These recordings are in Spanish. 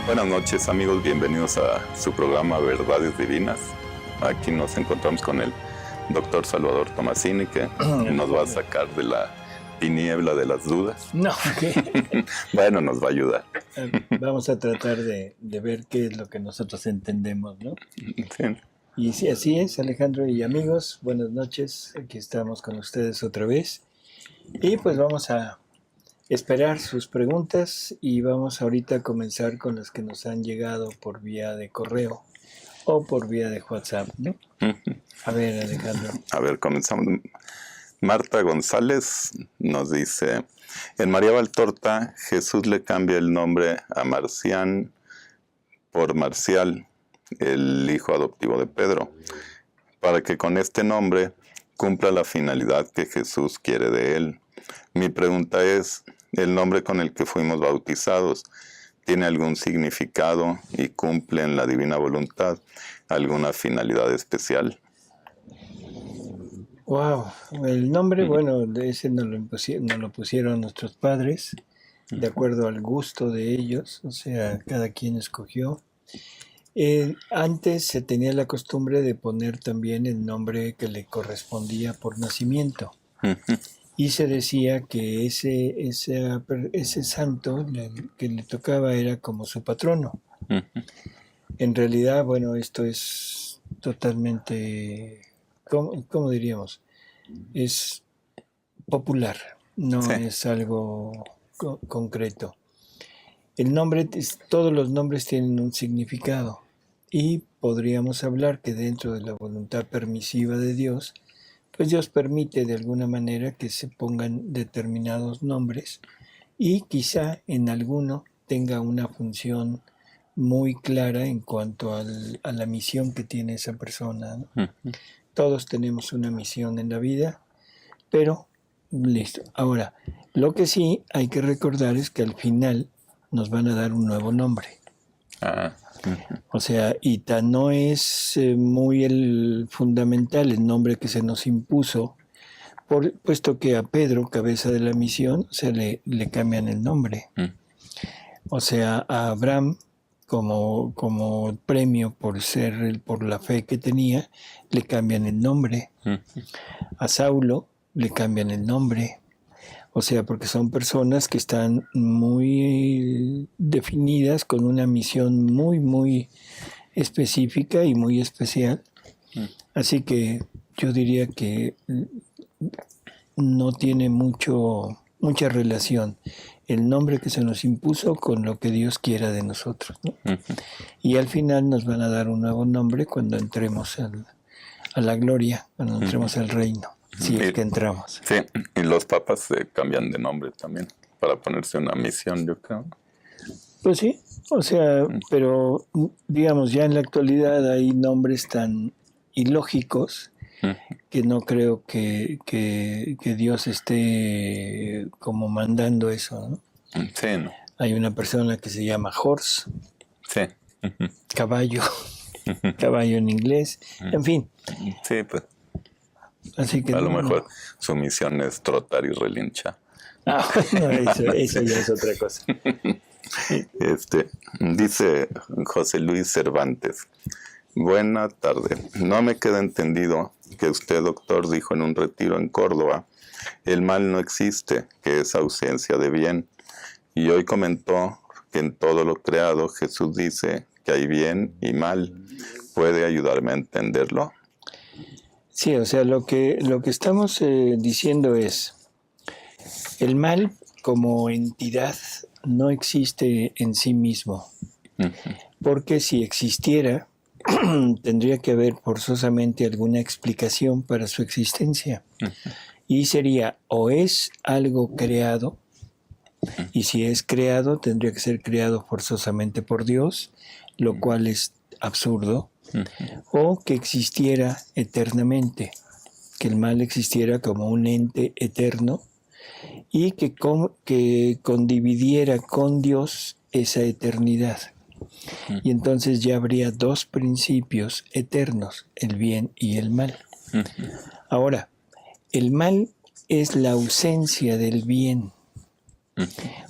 Buenas noches, amigos, bienvenidos a su programa Verdades Divinas. Aquí nos encontramos con el doctor Salvador Tomasini, que nos va a sacar de la tiniebla de las dudas. No, ¿qué? Bueno, nos va a ayudar. Vamos a tratar de ver qué es lo que nosotros entendemos, ¿no? Sí. Y sí, así es, Alejandro y amigos, buenas noches, aquí estamos con ustedes otra vez. Y pues vamos a esperar sus preguntas y vamos ahorita a comenzar con las que nos han llegado por vía de correo o por vía de WhatsApp, ¿no? A ver, Alejandro. A ver, comenzamos. Marta González nos dice: en María Valtorta, Jesús le cambia el nombre a Marcián por Marcial, el hijo adoptivo de Pedro, para que con este nombre cumpla la finalidad que Jesús quiere de él. Mi pregunta es, ¿el nombre con el que fuimos bautizados tiene algún significado y cumple en la divina voluntad alguna finalidad especial? Wow, el nombre, bueno, de ese nos lo pusieron nuestros padres, de acuerdo al gusto de ellos, o sea, cada quien escogió. Antes se tenía la costumbre de poner también el nombre que le correspondía por nacimiento. Y se decía que ese santo que le tocaba era como su patrono. En realidad, bueno, esto es totalmente, ¿cómo diríamos? Es popular, no Sí. es algo concreto. El nombre, todos los nombres tienen un significado y podríamos hablar que dentro de la voluntad permisiva de Dios, pues Dios permite de alguna manera que se pongan determinados nombres y quizá en alguno tenga una función muy clara en cuanto a la misión que tiene esa persona, ¿no? Todos tenemos una misión en la vida, pero listo. Ahora, lo que sí hay que recordar es que al final nos van a dar un nuevo nombre. O sea, y no es muy el fundamental el nombre que se nos impuso, puesto que a Pedro, cabeza de la misión, le cambian el nombre. O sea, a Abraham, como premio por la fe que tenía, le cambian el nombre. A Saulo le cambian el nombre. O sea, porque son personas que están muy definidas con una misión muy, muy específica y muy especial. Así que yo diría que no tiene mucha relación el nombre que se nos impuso con lo que Dios quiera de nosotros, ¿no? Y al final nos van a dar un nuevo nombre cuando entremos a la gloria, cuando entremos al reino. Sí, es que entramos. Sí, y los papas se cambian de nombre también para ponerse una misión, yo creo. Pues sí, o sea, pero digamos, ya en la actualidad hay nombres tan ilógicos que no creo que Dios esté como mandando eso, ¿no? Sí, ¿no? Hay una persona que se llama horse, Sí. caballo, caballo en inglés, en fin. Sí, pues. Así que A lo mejor su misión es trotar y relinchar. Ah, no, eso ya es otra cosa. Dice José Luis Cervantes: buena tarde. No me queda entendido que usted, doctor, dijo en un retiro en Córdoba: el mal no existe, que es ausencia de bien. Y hoy comentó que en todo lo creado Jesús dice que hay bien y mal. ¿Puede ayudarme a entenderlo? Sí, o sea, lo que estamos diciendo es, el mal como entidad no existe en sí mismo, porque si existiera, tendría que haber forzosamente alguna explicación para su existencia, y sería o es algo creado, y si es creado, tendría que ser creado forzosamente por Dios, lo cual es absurdo, o que existiera eternamente, que el mal existiera como un ente eterno y que condividiera con Dios esa eternidad. Y entonces ya habría dos principios eternos, el bien y el mal. Ahora, el mal es la ausencia del bien.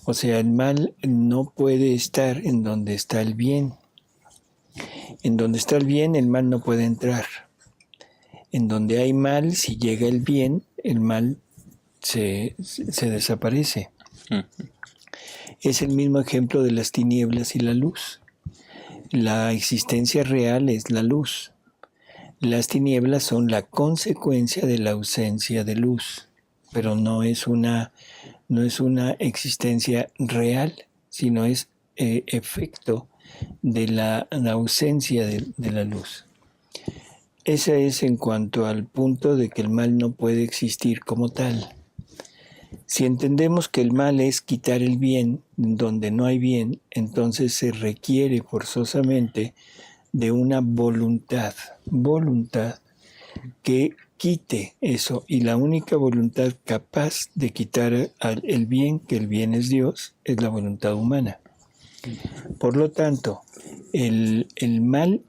O sea, el mal no puede estar en donde está el bien. En donde está el bien, el mal no puede entrar. En donde hay mal, si llega el bien, el mal se desaparece. Es el mismo ejemplo de las tinieblas y la luz. La existencia real es la luz. Las tinieblas son la consecuencia de la ausencia de luz, pero no es una existencia real, sino es efecto de la ausencia de la luz. Ese es en cuanto al punto de que el mal no puede existir como tal. Si entendemos que el mal es quitar el bien donde no hay bien, entonces se requiere forzosamente de una voluntad que quite eso. Y la única voluntad capaz de quitar el bien, que el bien es Dios, es la voluntad humana. Por lo tanto, el mal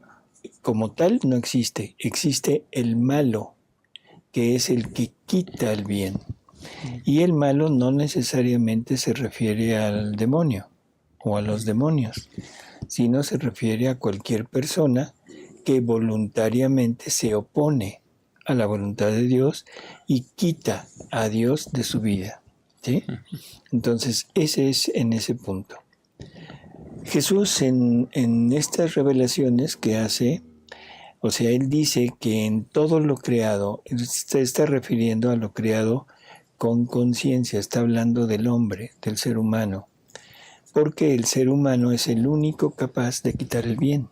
como tal no existe. Existe el malo, que es el que quita el bien. Y el malo no necesariamente se refiere al demonio o a los demonios, sino se refiere a cualquier persona que voluntariamente se opone a la voluntad de Dios y quita a Dios de su vida. ¿Sí? Entonces, ese es en ese punto. Jesús en estas revelaciones que hace, o sea, él dice que en todo lo creado, se está refiriendo a lo creado con conciencia, está hablando del hombre, del ser humano, porque el ser humano es el único capaz de quitar el bien.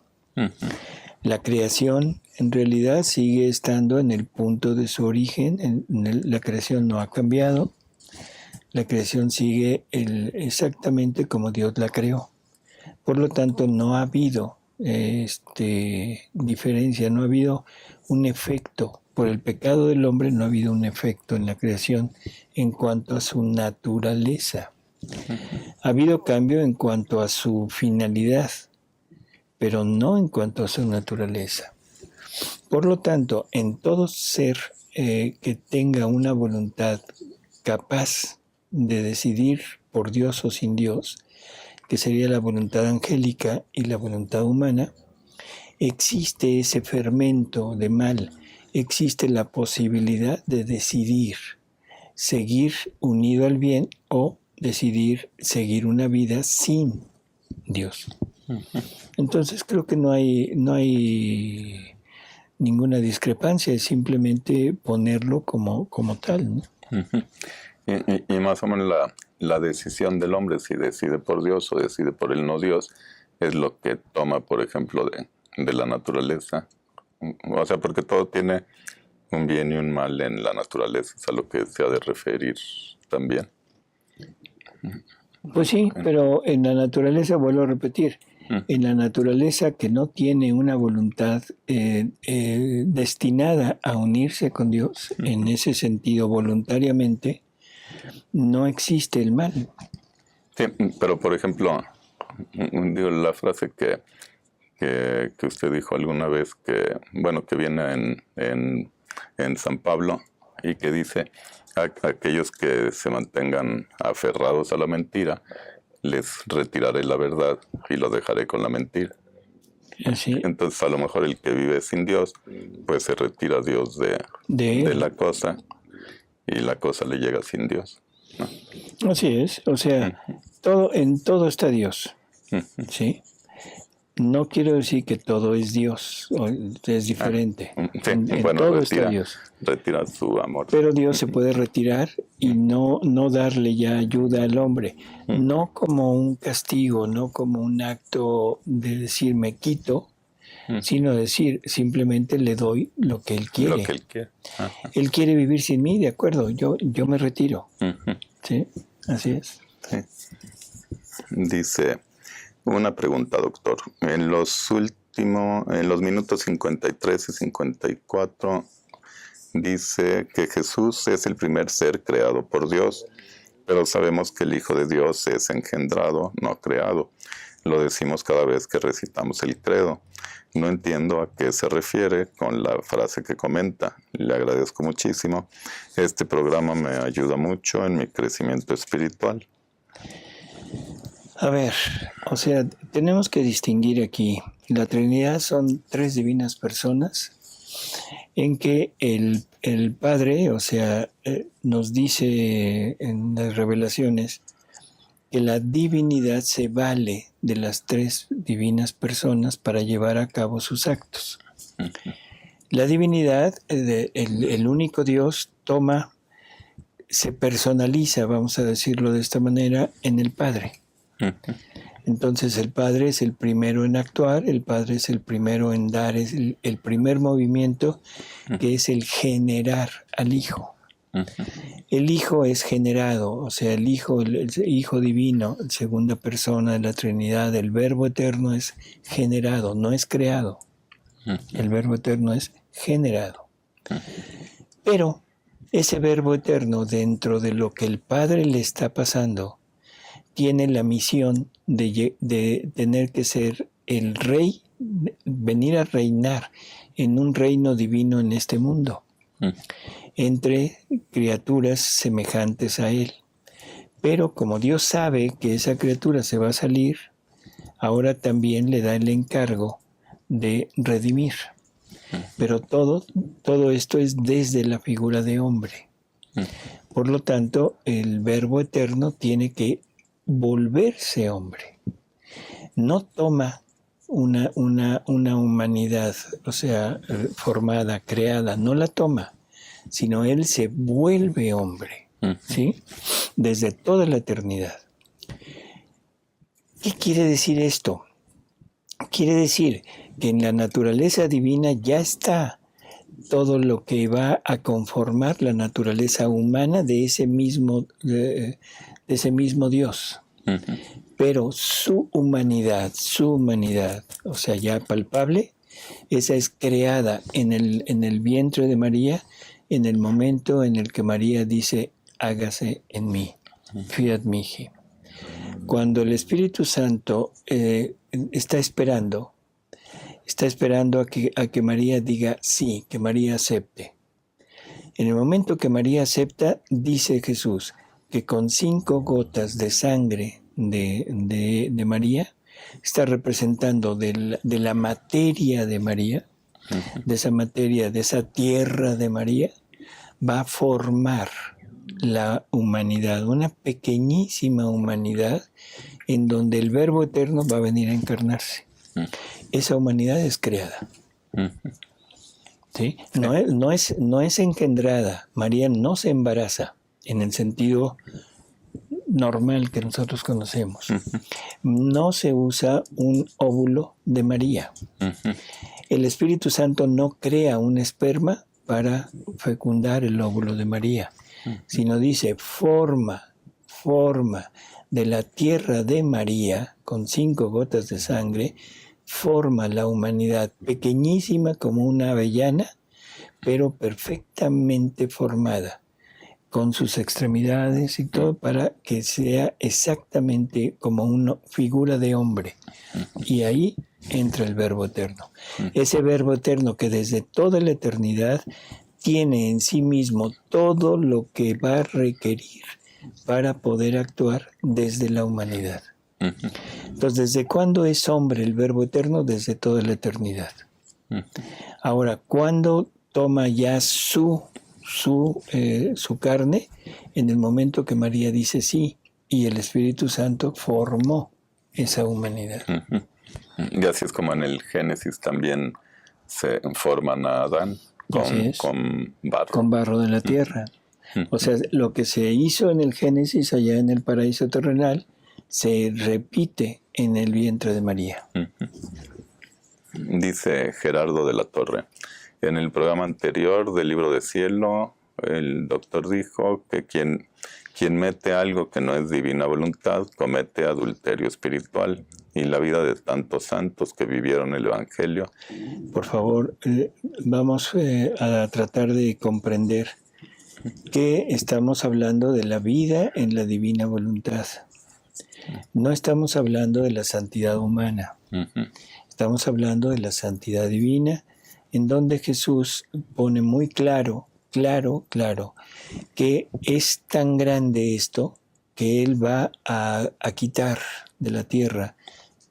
La creación en realidad sigue estando en el punto de su origen, la creación no ha cambiado, la creación sigue exactamente como Dios la creó. Por lo tanto, no ha habido diferencia, no ha habido un efecto. Por el pecado del hombre no ha habido un efecto en la creación en cuanto a su naturaleza. Ha habido cambio en cuanto a su finalidad, pero no en cuanto a su naturaleza. Por lo tanto, en todo ser que tenga una voluntad capaz de decidir por Dios o sin Dios, que sería la voluntad angélica y la voluntad humana, existe ese fermento de mal, existe la posibilidad de decidir seguir unido al bien o decidir seguir una vida sin Dios. Entonces creo que no hay ninguna discrepancia, es simplemente ponerlo como tal, ¿no? Y más o menos la decisión del hombre, si decide por Dios o decide por el no Dios, es lo que toma, por ejemplo, de la naturaleza. O sea, porque todo tiene un bien y un mal en la naturaleza, es a lo que se ha de referir también. Pues sí, pero en la naturaleza, vuelvo a repetir, en la naturaleza que no tiene una voluntad destinada a unirse con Dios, en ese sentido voluntariamente, no existe el mal. Sí, pero por ejemplo, digo, la frase que usted dijo alguna vez, que viene en San Pablo, y que dice: aquellos que se mantengan aferrados a la mentira, les retiraré la verdad y los dejaré con la mentira. Así. Entonces, a lo mejor el que vive sin Dios, pues se retira a Dios de la cosa, y la cosa le llega sin Dios, ¿no? Así es, o sea, en todo está Dios, ¿sí? No quiero decir que todo es Dios, es diferente. Sí, en todo está Dios. Retira su amor. Pero Dios se puede retirar y no darle ya ayuda al hombre. No como un castigo, no como un acto de decir me quito, sino decir simplemente le doy lo que Él quiere. Lo que Él quiere. Él quiere vivir sin mí, de acuerdo, yo me retiro. ¿Sí? Así es. Sí. Dice... Una pregunta, doctor. En los minutos 53 y 54 dice que Jesús es el primer ser creado por Dios, pero sabemos que el Hijo de Dios es engendrado, no creado. Lo decimos cada vez que recitamos el credo. No entiendo a qué se refiere con la frase que comenta. Le agradezco muchísimo. Este programa me ayuda mucho en mi crecimiento espiritual. A ver, o sea, tenemos que distinguir aquí. La Trinidad son tres divinas personas en que el Padre, o sea, nos dice en las revelaciones que la divinidad se vale de las tres divinas personas para llevar a cabo sus actos. La divinidad, el único Dios, se personaliza, vamos a decirlo de esta manera, en el Padre. Entonces el Padre es el primero en actuar, el Padre es el primero en dar, es el primer movimiento, que es el generar al Hijo. El Hijo es generado, o sea, el Hijo divino, segunda persona de la Trinidad, el Verbo eterno es generado, no es creado. El Verbo eterno es generado. Pero ese Verbo eterno, dentro de lo que el Padre le está pasando, tiene la misión de tener que ser el Rey, venir a reinar en un reino divino en este mundo, entre criaturas semejantes a Él. Pero como Dios sabe que esa criatura se va a salir, ahora también le da el encargo de redimir. Pero todo esto es desde la figura de hombre. Por lo tanto, el Verbo eterno tiene que volverse hombre. No toma una humanidad, o sea, formada, creada, no la toma, sino Él se vuelve hombre, ¿sí? Desde toda la eternidad. ¿Qué quiere decir esto? Quiere decir que en la naturaleza divina ya está todo lo que va a conformar la naturaleza humana de ese mismo Dios. Pero su humanidad, o sea, ya palpable, esa es creada en el vientre de María, en el momento en el que María dice, hágase en mí, fiat mihi. Cuando el Espíritu Santo está esperando a que María diga sí, que María acepte. En el momento que María acepta, dice Jesús que con 5 gotas de sangre de María, está representando de la materia de María, de esa materia, de esa tierra de María, va a formar la humanidad, una pequeñísima humanidad en donde el Verbo eterno va a venir a encarnarse. Esa humanidad es creada. ¿Sí? No es engendrada. María no se embaraza en el sentido normal que nosotros conocemos. No se usa un óvulo de María. El Espíritu Santo no crea un esperma para fecundar el óvulo de María, sino dice forma de la tierra de María, con 5 gotas de sangre, forma la humanidad pequeñísima como una avellana, pero perfectamente formada, con sus extremidades y todo, para que sea exactamente como una figura de hombre. Y ahí entra el Verbo eterno. Ese Verbo eterno que desde toda la eternidad tiene en sí mismo todo lo que va a requerir para poder actuar desde la humanidad. Entonces, ¿desde cuándo es hombre el Verbo eterno? Desde toda la eternidad. Ahora, ¿cuándo toma ya su carne? En el momento que María dice sí, y el Espíritu Santo formó esa humanidad. Y así es como en el Génesis también se forman a Adán con barro. Con barro de la tierra. O sea, lo que se hizo en el Génesis, allá en el paraíso terrenal, se repite en el vientre de María. Dice Gerardo de la Torre, en el programa anterior del Libro de Cielo, el doctor dijo que quien mete algo que no es divina voluntad comete adulterio espiritual, y la vida de tantos santos que vivieron el Evangelio. Por favor, vamos a tratar de comprender que estamos hablando de la vida en la divina voluntad. No estamos hablando de la santidad humana. Estamos hablando de la santidad divina, en donde Jesús pone muy claro, que es tan grande esto que Él va a quitar de la tierra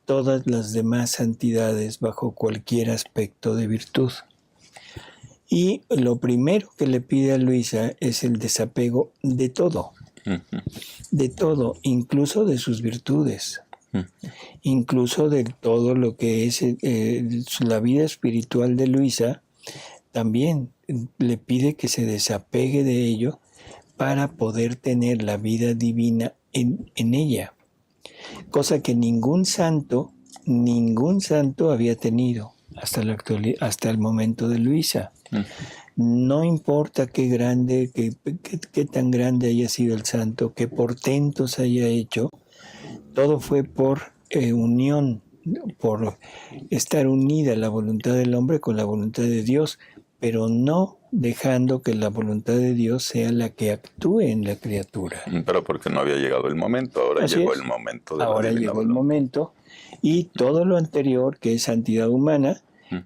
todas las demás santidades bajo cualquier aspecto de virtud. Y lo primero que le pide a Luisa es el desapego de todo, incluso de sus virtudes, incluso de todo lo que es la vida espiritual de Luisa. También le pide que se desapegue de ello para poder tener la vida divina en ella, cosa que ningún santo había tenido hasta el momento de Luisa. No importa qué grande, qué tan grande haya sido el santo, qué portentos haya hecho, todo fue por unión, por estar unida la voluntad del hombre con la voluntad de Dios, pero no dejando que la voluntad de Dios sea la que actúe en la criatura. Pero porque no había llegado el momento, ahora Así llegó es. el momento de Ahora la divina llegó el voluntad. momento y todo lo anterior, que es santidad humana,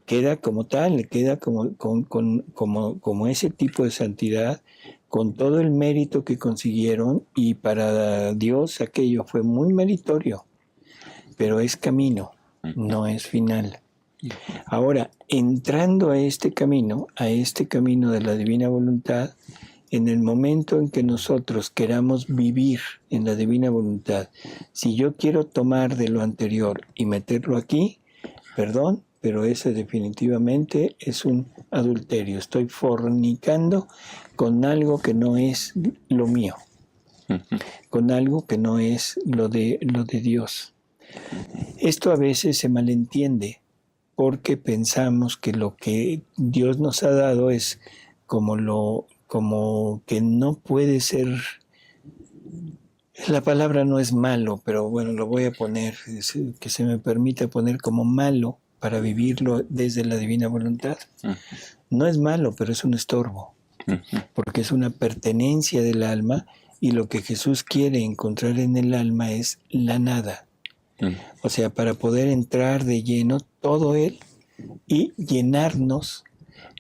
queda como tal, queda como ese tipo de santidad, con todo el mérito que consiguieron, y para Dios aquello fue muy meritorio, pero es camino, no es final. Ahora, entrando a este camino de la divina voluntad, en el momento en que nosotros queramos vivir en la divina voluntad, si yo quiero tomar de lo anterior y meterlo aquí, perdón, pero ese definitivamente es un adulterio. Estoy fornicando con algo que no es lo mío, con algo que no es lo de Dios. Esto a veces se malentiende porque pensamos que lo que Dios nos ha dado es como que no puede ser. La palabra no es malo, pero bueno, lo voy a poner, que se me permita poner como malo para vivirlo desde la divina voluntad. No es malo, pero es un estorbo, porque es una pertenencia del alma, y lo que Jesús quiere encontrar en el alma es la nada. O sea, para poder entrar de lleno todo Él y llenarnos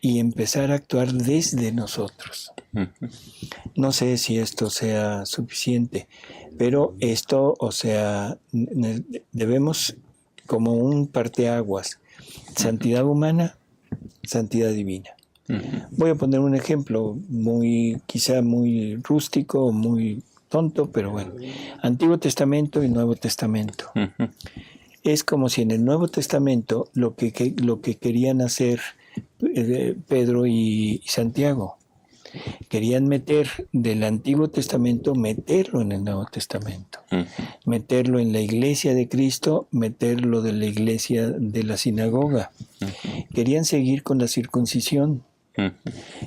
y empezar a actuar desde nosotros. No sé si esto sea suficiente, pero esto, o sea, debemos como un parteaguas, santidad humana, santidad divina. Voy a poner un ejemplo quizá muy rústico, muy tonto, pero bueno. Antiguo Testamento y Nuevo Testamento. Es como si en el Nuevo Testamento lo que querían hacer Pedro y Santiago, querían meter del Antiguo Testamento, meterlo en el Nuevo Testamento, meterlo en la iglesia de Cristo, meterlo de la iglesia de la sinagoga. Querían seguir con la circuncisión,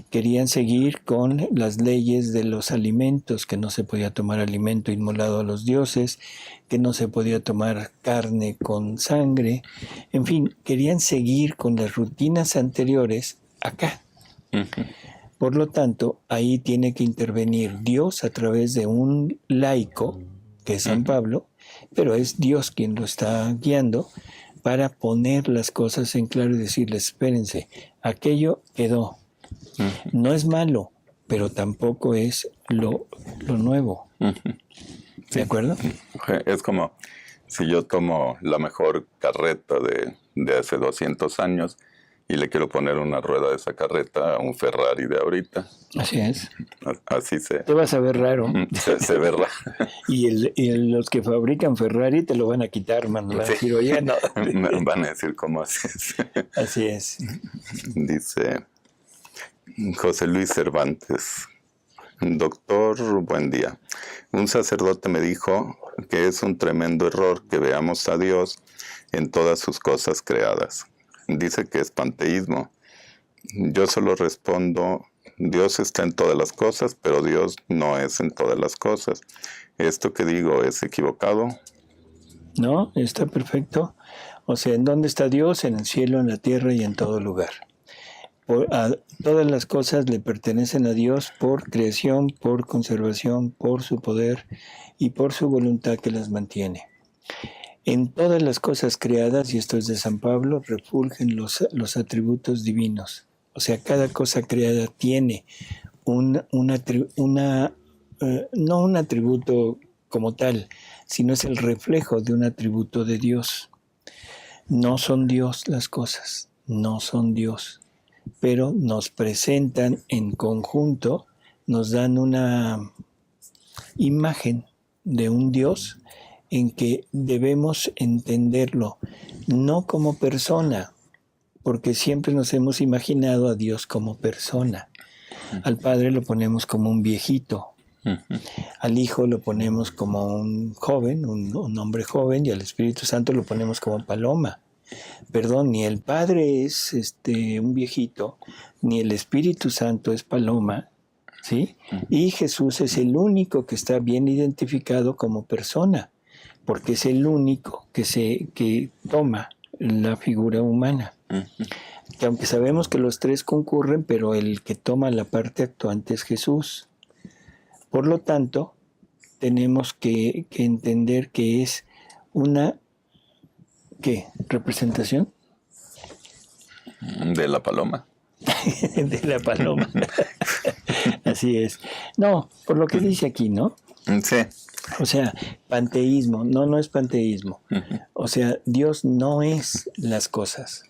querían seguir con las leyes de los alimentos, que no se podía tomar alimento inmolado a los dioses, que no se podía tomar carne con sangre, en fin, querían seguir con las rutinas anteriores acá. Por lo tanto, ahí tiene que intervenir Dios a través de un laico, que es San Pablo, pero es Dios quien lo está guiando para poner las cosas en claro y decirles, espérense, aquello quedó. No es malo, pero tampoco es lo nuevo. ¿De acuerdo? Es como si yo tomo la mejor carreta de hace 200 años y le quiero poner una rueda de esa carreta a un Ferrari de ahorita. Así es. Así Te vas a ver raro. Se ve raro. Y los que fabrican Ferrari te lo van a quitar, man. Van a decir, oye, no. Van a decir cómo así es. Así es. Dice José Luis Cervantes. Doctor, buen día. Un sacerdote me dijo que es un tremendo error que veamos a Dios en todas sus cosas creadas. Dice que es panteísmo. Yo solo respondo, Dios está en todas las cosas, pero Dios no es en todas las cosas. ¿Esto que digo es equivocado? No, está perfecto. O sea, ¿en dónde está Dios? En el cielo, en la tierra y en todo lugar. Todas las cosas le pertenecen a Dios por creación, por conservación, por su poder y por su voluntad que las mantiene. En todas las cosas creadas, y esto es de San Pablo, refulgen los atributos divinos. O sea, cada cosa creada tiene no un atributo como tal, sino es el reflejo de un atributo de Dios. No son Dios las cosas, no son Dios, pero nos presentan en conjunto, nos dan una imagen de un Dios en que debemos entenderlo, no como persona, porque siempre nos hemos imaginado a Dios como persona. Al Padre lo ponemos como un viejito, al Hijo lo ponemos como un joven, un hombre joven, y al Espíritu Santo lo ponemos como paloma. Perdón, ni el Padre es un viejito, ni el Espíritu Santo es paloma, ¿sí? Y Jesús es el único que está bien identificado como persona, porque es el único que toma la figura humana. Que aunque sabemos que los tres concurren, pero el que toma la parte actuante es Jesús. Por lo tanto, tenemos que entender que es una ¿representación? De la paloma. De la paloma. Así es. No, por lo que dice aquí, ¿no? Sí. O sea, panteísmo. No es panteísmo. O sea, Dios no es las cosas,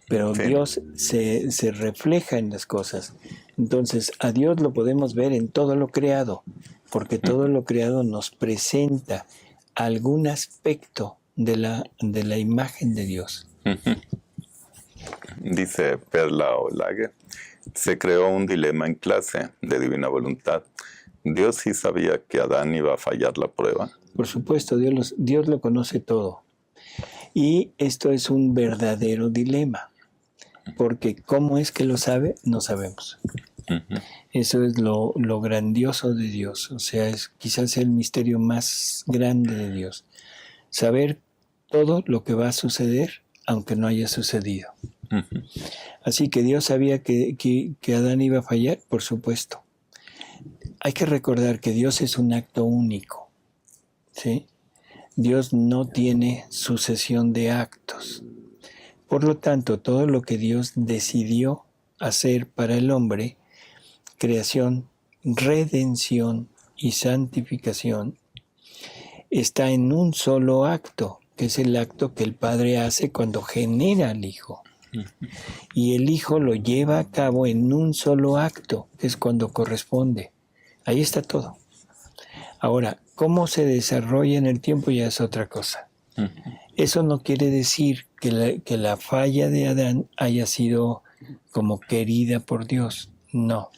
pero sí, Dios se refleja en las cosas. Entonces, a Dios lo podemos ver en todo lo creado, porque todo lo creado nos presenta algún aspecto de la imagen de Dios. Dice Perla Olage, se creó un dilema en clase de divina voluntad. ¿Dios sí sabía que Adán iba a fallar la prueba? Por supuesto, Dios lo conoce todo. Y esto es un verdadero dilema, porque ¿cómo es que lo sabe? No sabemos. Eso es lo grandioso de Dios, o sea, es quizás el misterio más grande de Dios. Saber todo lo que va a suceder, aunque no haya sucedido. Así que Dios sabía que Adán iba a fallar, por supuesto. Hay que recordar que Dios es un acto único, ¿sí? Dios no tiene sucesión de actos. Por lo tanto, todo lo que Dios decidió hacer para el hombre, creación, redención y santificación, está en un solo acto, que es el acto que el Padre hace cuando genera al Hijo. Y el Hijo lo lleva a cabo en un solo acto, que es cuando corresponde. Ahí está todo. Ahora, cómo se desarrolla en el tiempo ya es otra cosa. Eso no quiere decir que la falla de Adán haya sido como querida por Dios. No.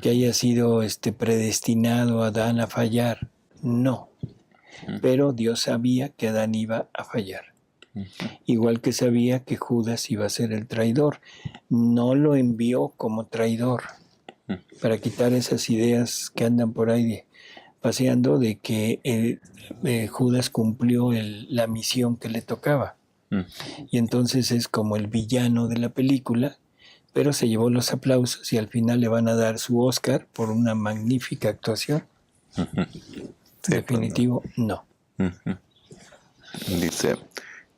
Que haya sido predestinado a Adán a fallar. No. Pero Dios sabía que Adán iba a fallar. Igual que sabía que Judas iba a ser el traidor. No lo envió como traidor para quitar esas ideas que andan por ahí paseando de que Judas cumplió la misión que le tocaba. Y entonces es como el villano de la película, pero se llevó los aplausos y al final le van a dar su Oscar por una magnífica actuación. Sí, definitivo, pues no. Dice,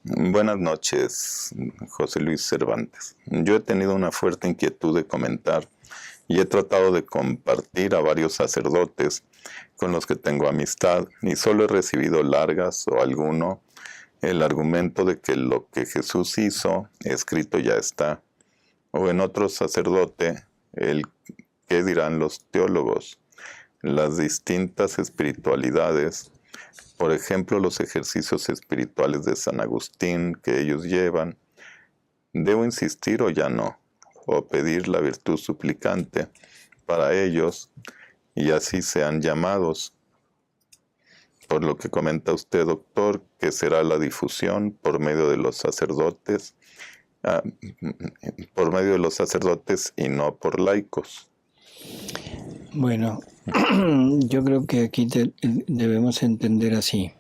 buenas noches, José Luis Cervantes. Yo he tenido una fuerte inquietud de comentar y he tratado de compartir a varios sacerdotes con los que tengo amistad y solo he recibido largas o alguno el argumento de que lo que Jesús hizo, escrito ya está. O en otro sacerdote, el ¿qué dirán los teólogos? Las distintas espiritualidades, por ejemplo, los ejercicios espirituales de San Agustín que ellos llevan. ¿Debo insistir o ya no? O pedir la virtud suplicante para ellos y así sean llamados. Por lo que comenta usted, doctor, que será la difusión por medio de los sacerdotes, y no por laicos. Bueno, yo creo que aquí debemos entender así.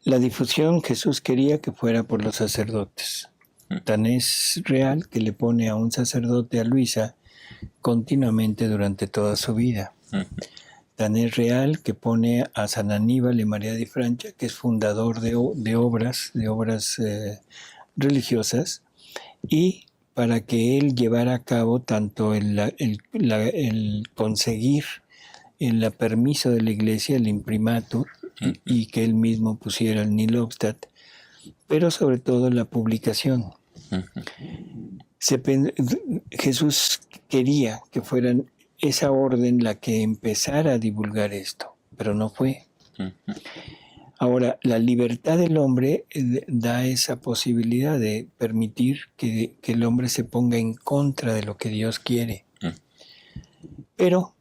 La difusión Jesús quería que fuera por los sacerdotes. Tan es real que le pone a un sacerdote a Luisa continuamente durante toda su vida. Tan es real que pone a San Aníbal y María de Francia, que es fundador de obras religiosas, y para que él llevara a cabo tanto el conseguir el permiso de la Iglesia, el imprimatur, y que él mismo pusiera el nihil obstat, pero sobre todo la publicación. Jesús quería que fueran esa orden la que empezara a divulgar esto, pero no fue. Ahora, la libertad del hombre da esa posibilidad de permitir que el hombre se ponga en contra de lo que Dios quiere. Pero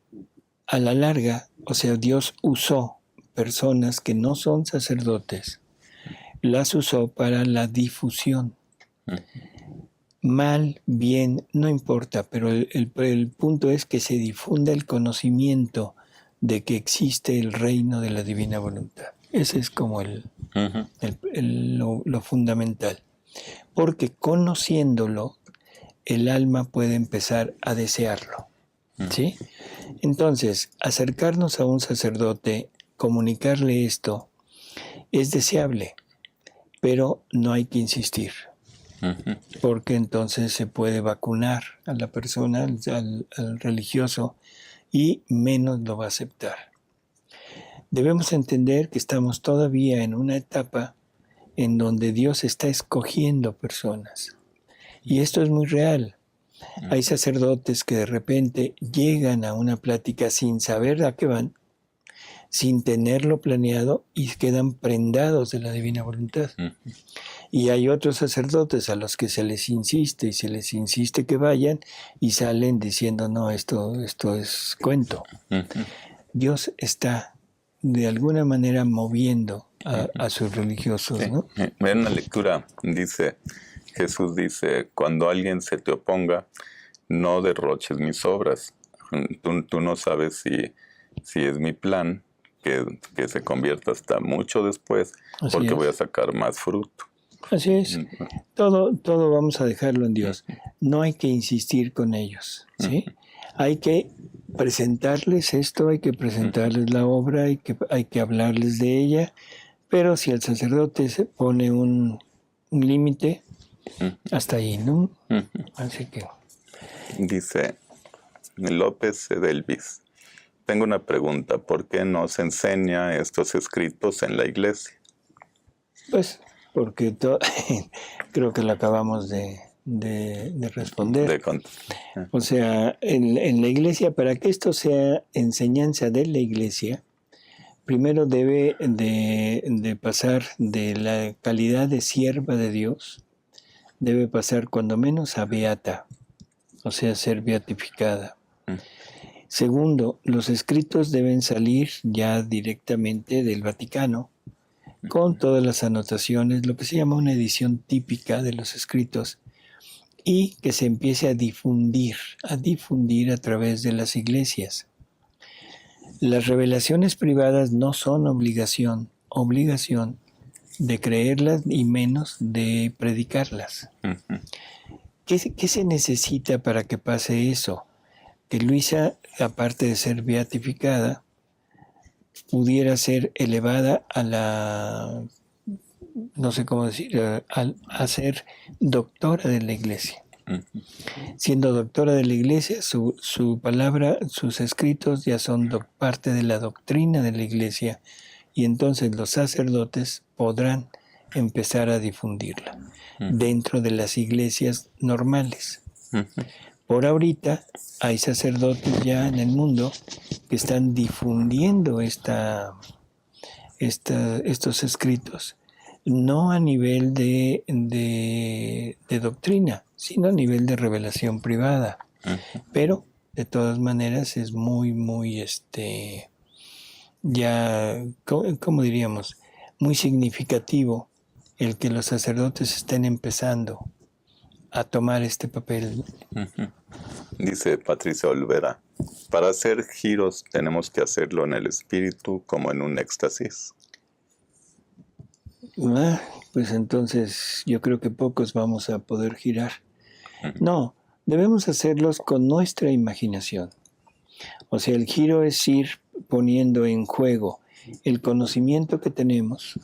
a la larga, o sea, Dios usó personas que no son sacerdotes, las usó para la difusión. Mal, bien, no importa, pero el punto es que se difunda el conocimiento de que existe el reino de la divina voluntad. Ese es como lo fundamental. Porque conociéndolo, el alma puede empezar a desearlo. ¿Sí? Entonces, acercarnos a un sacerdote, comunicarle esto, es deseable, pero no hay que insistir. Porque entonces se puede vacunar a la persona, al religioso, y menos lo va a aceptar. Debemos entender que estamos todavía en una etapa en donde Dios está escogiendo personas. Y esto es muy real. Hay sacerdotes que de repente llegan a una plática sin saber a qué van, sin tenerlo planeado, y quedan prendados de la divina voluntad. Y hay otros sacerdotes a los que se les insiste que vayan, y salen diciendo, no, esto es cuento. Dios está de alguna manera moviendo a sus religiosos, ¿no? En la lectura Jesús dice, cuando alguien se te oponga, no derroches mis obras. Tú no sabes si es mi plan que se convierta hasta mucho después, Así porque es. voy a sacar más fruto. Así es. Todo vamos a dejarlo en Dios. No hay que insistir con ellos, ¿sí? Hay que presentarles esto, hay que presentarles la obra, hay que hablarles de ella, pero si el sacerdote se pone un límite, hasta ahí, ¿no? Así que... Dice López Edelvis, tengo una pregunta, ¿por qué no se enseña estos escritos en la iglesia? Pues porque creo que lo acabamos de responder. O sea, en la iglesia, para que esto sea enseñanza de la iglesia, primero debe de pasar de la calidad de sierva de Dios, debe pasar cuando menos a beata, o sea, ser beatificada. Segundo, los escritos deben salir ya directamente del Vaticano, con todas las anotaciones, lo que se llama una edición típica de los escritos, y que se empiece a difundir a través de las iglesias. Las revelaciones privadas no son obligación de creerlas y menos de predicarlas. ¿Qué se necesita para que pase eso? Que Luisa, aparte de ser beatificada, pudiera ser elevada a la, no sé cómo decir, a ser doctora de la iglesia. Siendo doctora de la iglesia, su palabra, sus escritos ya son parte de la doctrina de la iglesia, y entonces los sacerdotes podrán empezar a difundirla dentro de las iglesias normales. Por ahorita hay sacerdotes ya en el mundo que están difundiendo estos escritos, no a nivel de doctrina, sino a nivel de revelación privada. Pero de todas maneras es muy ya, ¿cómo diríamos? Muy significativo el que los sacerdotes estén empezando a tomar este papel. Dice Patricia Olvera, para hacer giros tenemos que hacerlo en el espíritu como en un éxtasis. Pues entonces yo creo que pocos vamos a poder girar. No, debemos hacerlos con nuestra imaginación. O sea, el giro es ir poniendo en juego el conocimiento que tenemos,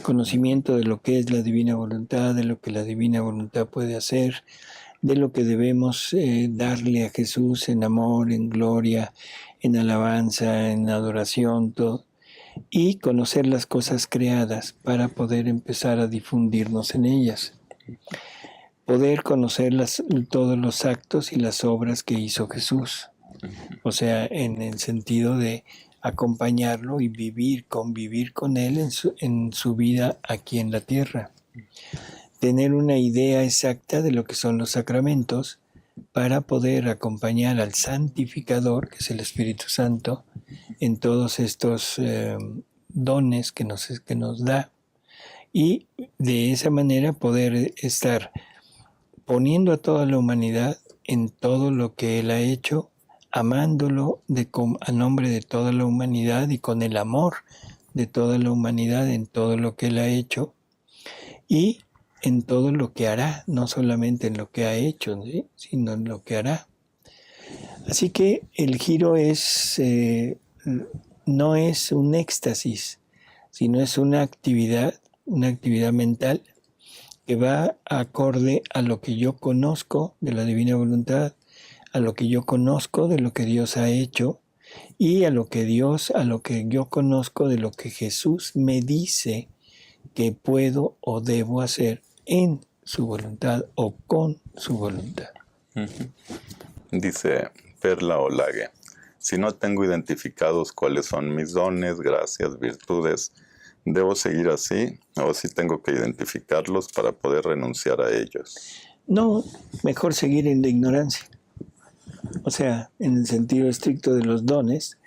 conocimiento de lo que es la divina voluntad, de lo que la divina voluntad puede hacer, de lo que debemos darle a Jesús en amor, en gloria, en alabanza, en adoración, todo, y conocer las cosas creadas para poder empezar a difundirnos en ellas. Poder conocer todos los actos y las obras que hizo Jesús. O sea, en el sentido de acompañarlo y convivir con Él en su vida aquí en la tierra. Tener una idea exacta de lo que son los sacramentos para poder acompañar al santificador, que es el Espíritu Santo, en todos estos dones que nos da, y de esa manera poder estar poniendo a toda la humanidad en todo lo que Él ha hecho, amándolo a nombre de toda la humanidad y con el amor de toda la humanidad en todo lo que Él ha hecho y en todo lo que hará, no solamente en lo que ha hecho, ¿sí?, sino en lo que hará. Así que el giro no es un éxtasis, sino es una actividad mental que va acorde a lo que yo conozco de la divina voluntad, a lo que yo conozco de lo que Dios ha hecho y a lo que yo conozco de lo que Jesús me dice que puedo o debo hacer en su voluntad o con su voluntad. Dice Perla Olague, si no tengo identificados cuáles son mis dones, gracias, virtudes, ¿debo seguir así o si tengo que identificarlos para poder renunciar a ellos? No, mejor seguir en la ignorancia. O sea, en el sentido estricto de los dones,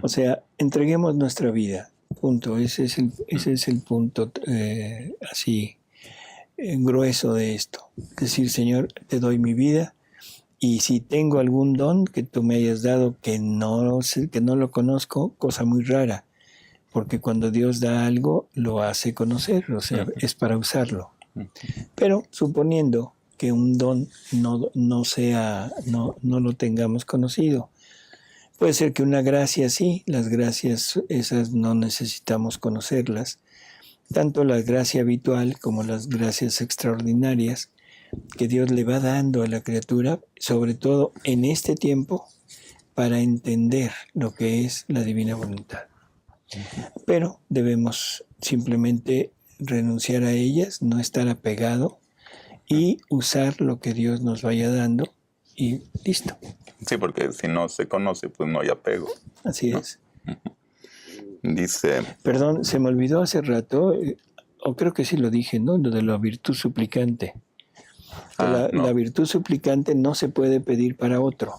o sea, entreguemos nuestra vida, punto. Ese es el punto así grueso de esto. Decir, Señor, te doy mi vida y si tengo algún don que tú me hayas dado que no lo conozco, cosa muy rara, porque cuando Dios da algo, lo hace conocer, o sea, es para usarlo. Pero suponiendo que un don no lo tengamos conocido, puede ser que una gracia sí, las gracias esas no necesitamos conocerlas, tanto la gracia habitual como las gracias extraordinarias que Dios le va dando a la criatura, sobre todo en este tiempo, para entender lo que es la divina voluntad. Pero debemos simplemente renunciar a ellas, no estar apegado y usar lo que Dios nos vaya dando y listo. Sí, porque si no se conoce, pues no hay apego. Así es. Dice... Perdón, se me olvidó hace rato, o creo que sí lo dije, ¿no? Lo de la virtud suplicante. no. La virtud suplicante no se puede pedir para otro.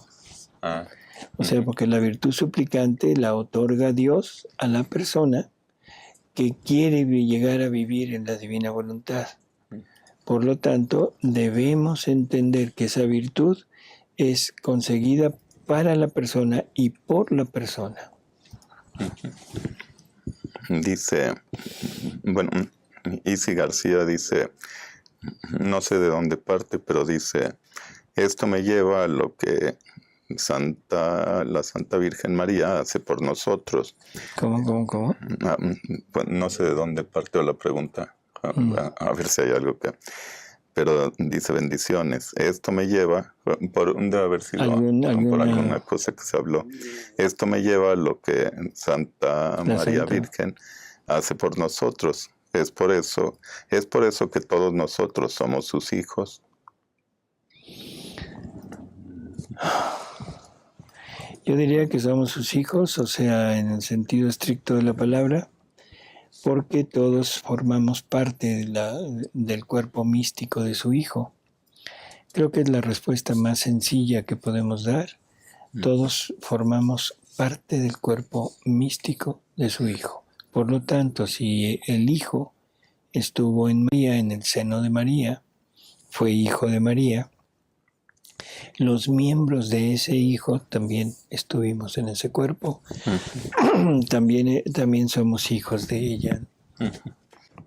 O sea, porque la virtud suplicante la otorga Dios a la persona que quiere llegar a vivir en la divina voluntad. Por lo tanto, debemos entender que esa virtud es conseguida para la persona y por la persona. Dice, bueno, Isi García dice, no sé de dónde parte, pero dice, esto me lleva a lo que la Santa Virgen María hace por nosotros. ¿Cómo? Pues no sé de dónde partió la pregunta, a ver si hay algo que... Pero dice bendiciones. Esto me lleva, debe haber sido por alguna cosa que se habló. Esto me lleva a lo que Santa María Virgen hace por nosotros. Es por eso que todos nosotros somos sus hijos. Yo diría que somos sus hijos, o sea, en el sentido estricto de la palabra, porque todos formamos parte del cuerpo místico de su Hijo. Creo que es la respuesta más sencilla que podemos dar. Todos formamos parte del cuerpo místico de su Hijo. Por lo tanto, si el Hijo estuvo en María, en el seno de María, fue hijo de María, los miembros de ese hijo también estuvimos en ese cuerpo. También somos hijos de ella.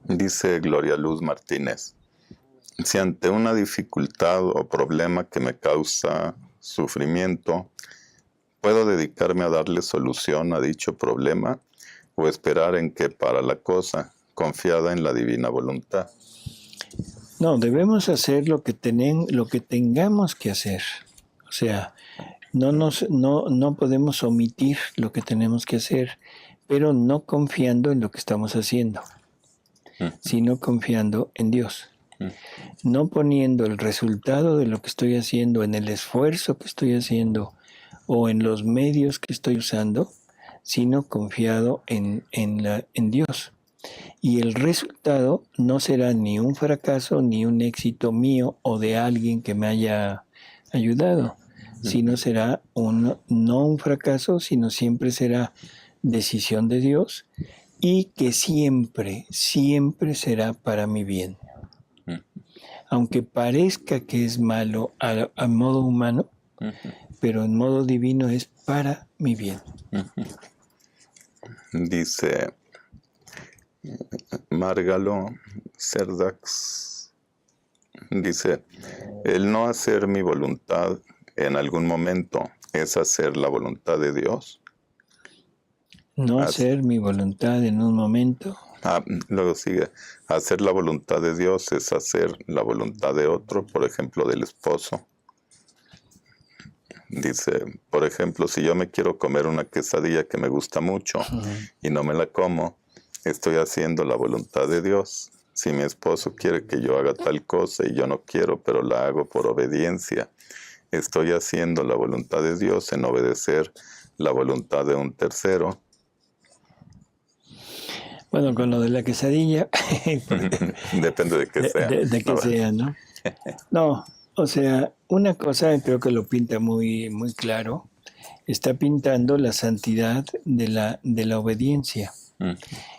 Dice Gloria Luz Martínez, si ante una dificultad o problema que me causa sufrimiento, ¿puedo dedicarme a darle solución a dicho problema o esperar en que para la cosa, confiada en la divina voluntad? No, debemos hacer lo que tengamos que hacer. O sea, no podemos omitir lo que tenemos que hacer, pero no confiando en lo que estamos haciendo, sino confiando en Dios. No poniendo el resultado de lo que estoy haciendo en el esfuerzo que estoy haciendo o en los medios que estoy usando, sino confiado en Dios. Y el resultado no será ni un fracaso ni un éxito mío o de alguien que me haya ayudado, sino será no un fracaso, sino siempre será decisión de Dios y que siempre, siempre será para mi bien. Aunque parezca que es malo a modo humano, pero en modo divino es para mi bien. Dice Márgalo Cerdax, dice, el no hacer mi voluntad en algún momento es hacer la voluntad de Dios. No hacer mi voluntad en un momento. Luego sigue, hacer la voluntad de Dios es hacer la voluntad de otro, por ejemplo, del esposo. Dice, por ejemplo, si yo me quiero comer una quesadilla que me gusta mucho y no me la como, estoy haciendo la voluntad de Dios. Si mi esposo quiere que yo haga tal cosa y yo no quiero, pero la hago por obediencia, estoy haciendo la voluntad de Dios en obedecer la voluntad de un tercero. Bueno, con lo de la quesadilla, depende de qué sea. De qué sea, ¿no? No, o sea, una cosa creo que lo pinta muy, muy claro. Está pintando la santidad de la obediencia,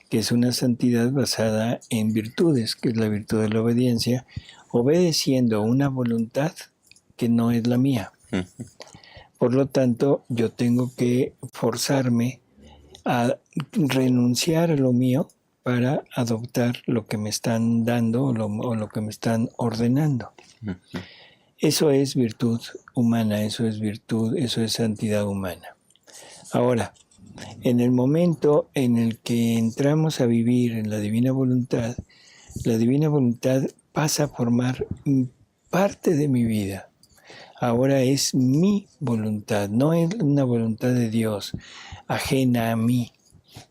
que es una santidad basada en virtudes, que es la virtud de la obediencia, obedeciendo una voluntad que no es la mía. Por lo tanto, yo tengo que forzarme a renunciar a lo mío para adoptar lo que me están dando o lo que me están ordenando. Eso es virtud humana, eso es virtud, eso es santidad humana. Ahora, en el momento en el que entramos a vivir en la divina voluntad pasa a formar parte de mi vida. Ahora es mi voluntad, no es una voluntad de Dios ajena a mí,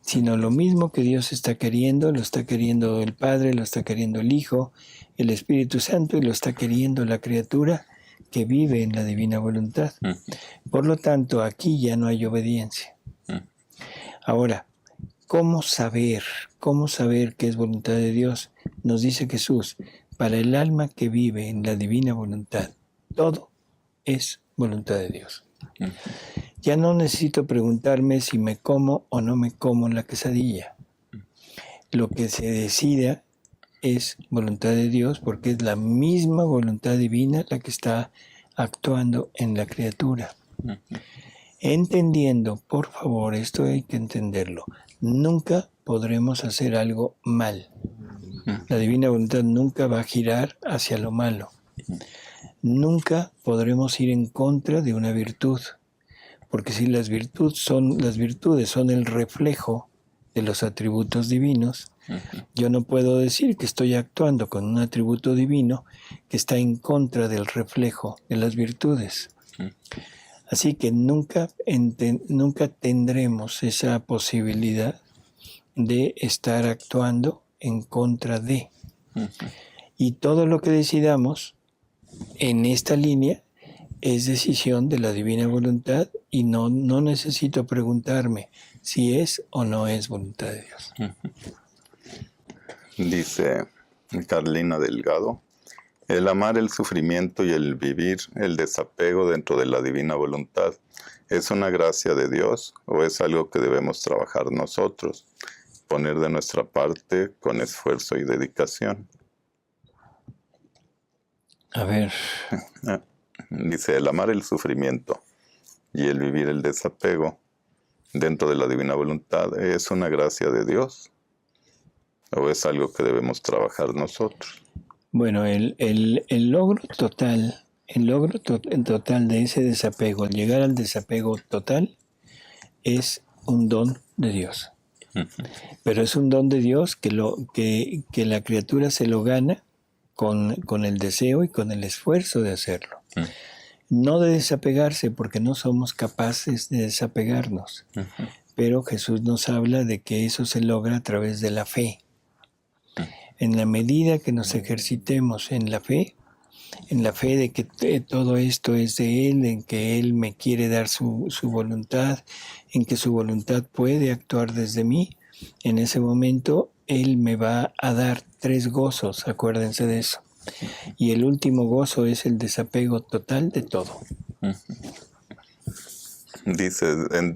sino lo mismo que Dios está queriendo, lo está queriendo el Padre, lo está queriendo el Hijo, el Espíritu Santo y lo está queriendo la criatura que vive en la divina voluntad. Por lo tanto, aquí ya no hay obediencia. Ahora, ¿cómo saber qué es voluntad de Dios? Nos dice Jesús, para el alma que vive en la divina voluntad, todo es voluntad de Dios. Ya no necesito preguntarme si me como o no me como la quesadilla. Lo que se decida es voluntad de Dios porque es la misma voluntad divina la que está actuando en la criatura. Entendiendo, por favor, esto hay que entenderlo, nunca podremos hacer algo mal. La divina voluntad nunca va a girar hacia lo malo. Nunca podremos ir en contra de una virtud, porque si las virtudes son el reflejo de los atributos divinos, yo no puedo decir que estoy actuando con un atributo divino que está en contra del reflejo de las virtudes. Así que nunca tendremos esa posibilidad de estar actuando en contra de. Y todo lo que decidamos en esta línea es decisión de la divina voluntad y no necesito preguntarme si es o no es voluntad de Dios. Dice Carlina Delgado, el amar el sufrimiento y el vivir el desapego dentro de la divina voluntad, ¿es una gracia de Dios o es algo que debemos trabajar nosotros, poner de nuestra parte con esfuerzo y dedicación? A ver. Dice, el amar el sufrimiento y el vivir el desapego dentro de la divina voluntad, ¿es una gracia de Dios o es algo que debemos trabajar nosotros? Bueno, el logro total de ese desapego, al llegar al desapego total, es un don de Dios. Pero es un don de Dios que la criatura se lo gana con el deseo y con el esfuerzo de hacerlo. No de desapegarse, porque no somos capaces de desapegarnos. Pero Jesús nos habla de que eso se logra a través de la fe. En la medida que nos ejercitemos en la fe de que todo esto es de Él, en que Él me quiere dar su voluntad, en que su voluntad puede actuar desde mí, en ese momento Él me va a dar 3 gozos, acuérdense de eso. Y el último gozo es el desapego total de todo. Dice,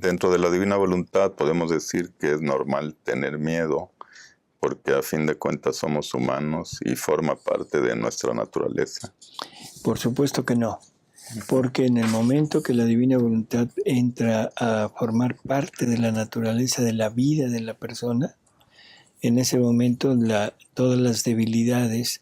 dentro de la divina voluntad podemos decir que es normal tener miedo, porque a fin de cuentas somos humanos y forma parte de nuestra naturaleza. Por supuesto que no, porque en el momento que la divina voluntad entra a formar parte de la naturaleza de la vida de la persona, en ese momento todas las debilidades,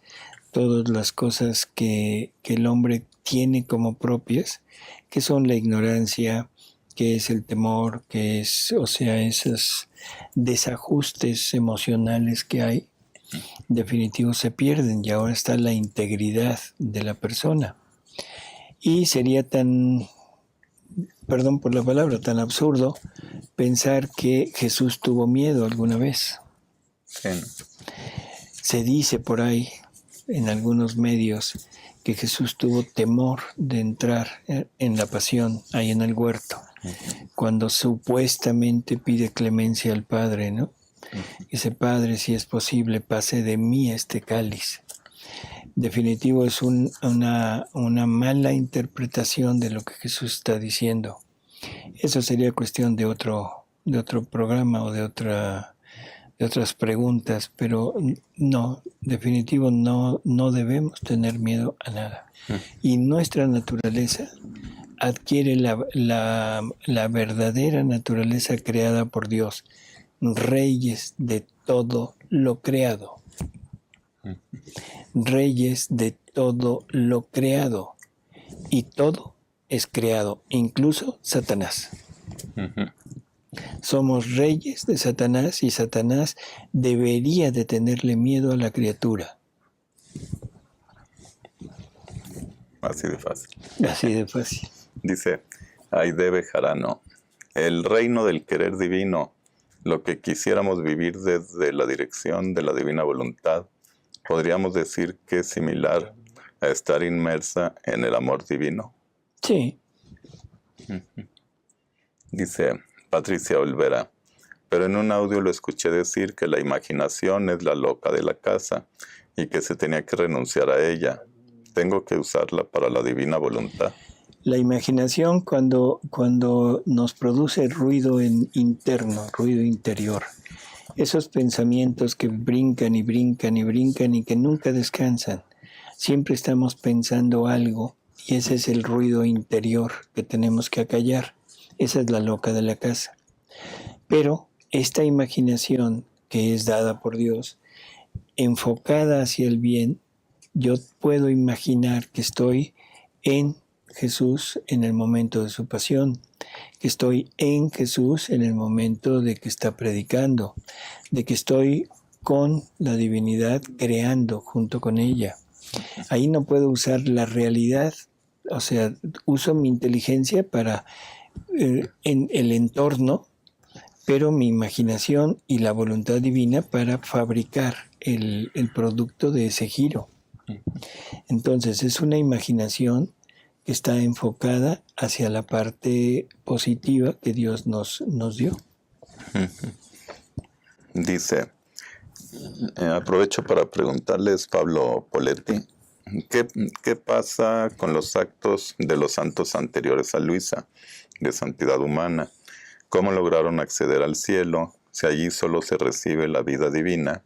todas las cosas que el hombre tiene como propias, que son la ignorancia, que es el temor, que es, o sea, esos desajustes emocionales que hay, definitivo se pierden y ahora está la integridad de la persona. Y sería tan, perdón por la palabra, tan absurdo pensar que Jesús tuvo miedo alguna vez. Sí. Se dice por ahí, en algunos medios, que Jesús tuvo temor de entrar en la pasión, ahí en el huerto, cuando supuestamente pide clemencia al Padre, ¿no? Dice, Padre, si es posible, pase de mí este cáliz. Definitivo es una mala interpretación de lo que Jesús está diciendo. Eso sería cuestión de otro programa o de otras preguntas, pero no, definitivo no debemos tener miedo a nada. Y nuestra naturaleza adquiere la verdadera naturaleza creada por Dios, reyes de todo lo creado. Reyes de todo lo creado. Y todo es creado, incluso Satanás. Somos reyes de Satanás y Satanás debería de tenerle miedo a la criatura. Así de fácil. Así de fácil. Dice Aide Bejarano, el reino del querer divino, lo que quisiéramos vivir desde la dirección de la divina voluntad, podríamos decir que es similar a estar inmersa en el amor divino. Sí. Dice Patricia Olvera, pero en un audio lo escuché decir que la imaginación es la loca de la casa y que se tenía que renunciar a ella. ¿Tengo que usarla para la divina voluntad? La imaginación cuando nos produce ruido interno, ruido interior, esos pensamientos que brincan y brincan y brincan y que nunca descansan. Siempre estamos pensando algo y ese es el ruido interior que tenemos que acallar. Esa es la loca de la casa. Pero esta imaginación que es dada por Dios, enfocada hacia el bien, yo puedo imaginar que estoy en Jesús en el momento de su pasión, que estoy en Jesús en el momento de que está predicando, de que estoy con la divinidad creando junto con ella. Ahí no puedo usar la realidad, o sea, uso mi inteligencia para en el entorno, pero mi imaginación y la voluntad divina para fabricar el producto de ese giro. Entonces es una imaginación que está enfocada hacia la parte positiva que Dios nos dio. Dice, aprovecho para preguntarles, Pablo Poletti, ¿qué pasa con los actos de los santos anteriores a Luisa, de santidad humana? ¿Cómo lograron acceder al cielo si allí solo se recibe la vida divina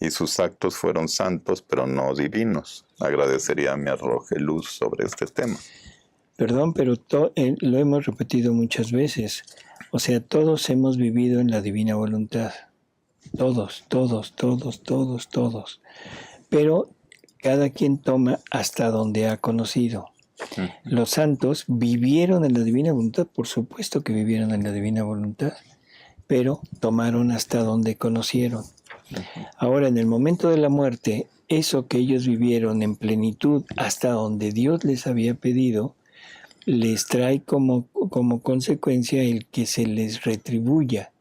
y sus actos fueron santos pero no divinos? Agradecería me arroje luz sobre este tema. Perdón, pero lo hemos repetido muchas veces. O sea, todos hemos vivido en la divina voluntad. Todos. Pero cada quien toma hasta donde ha conocido. Los santos vivieron en la divina voluntad, por supuesto que vivieron en la divina voluntad, pero tomaron hasta donde conocieron. Ahora, en el momento de la muerte, eso que ellos vivieron en plenitud hasta donde Dios les había pedido, les trae como consecuencia el que se les retribuya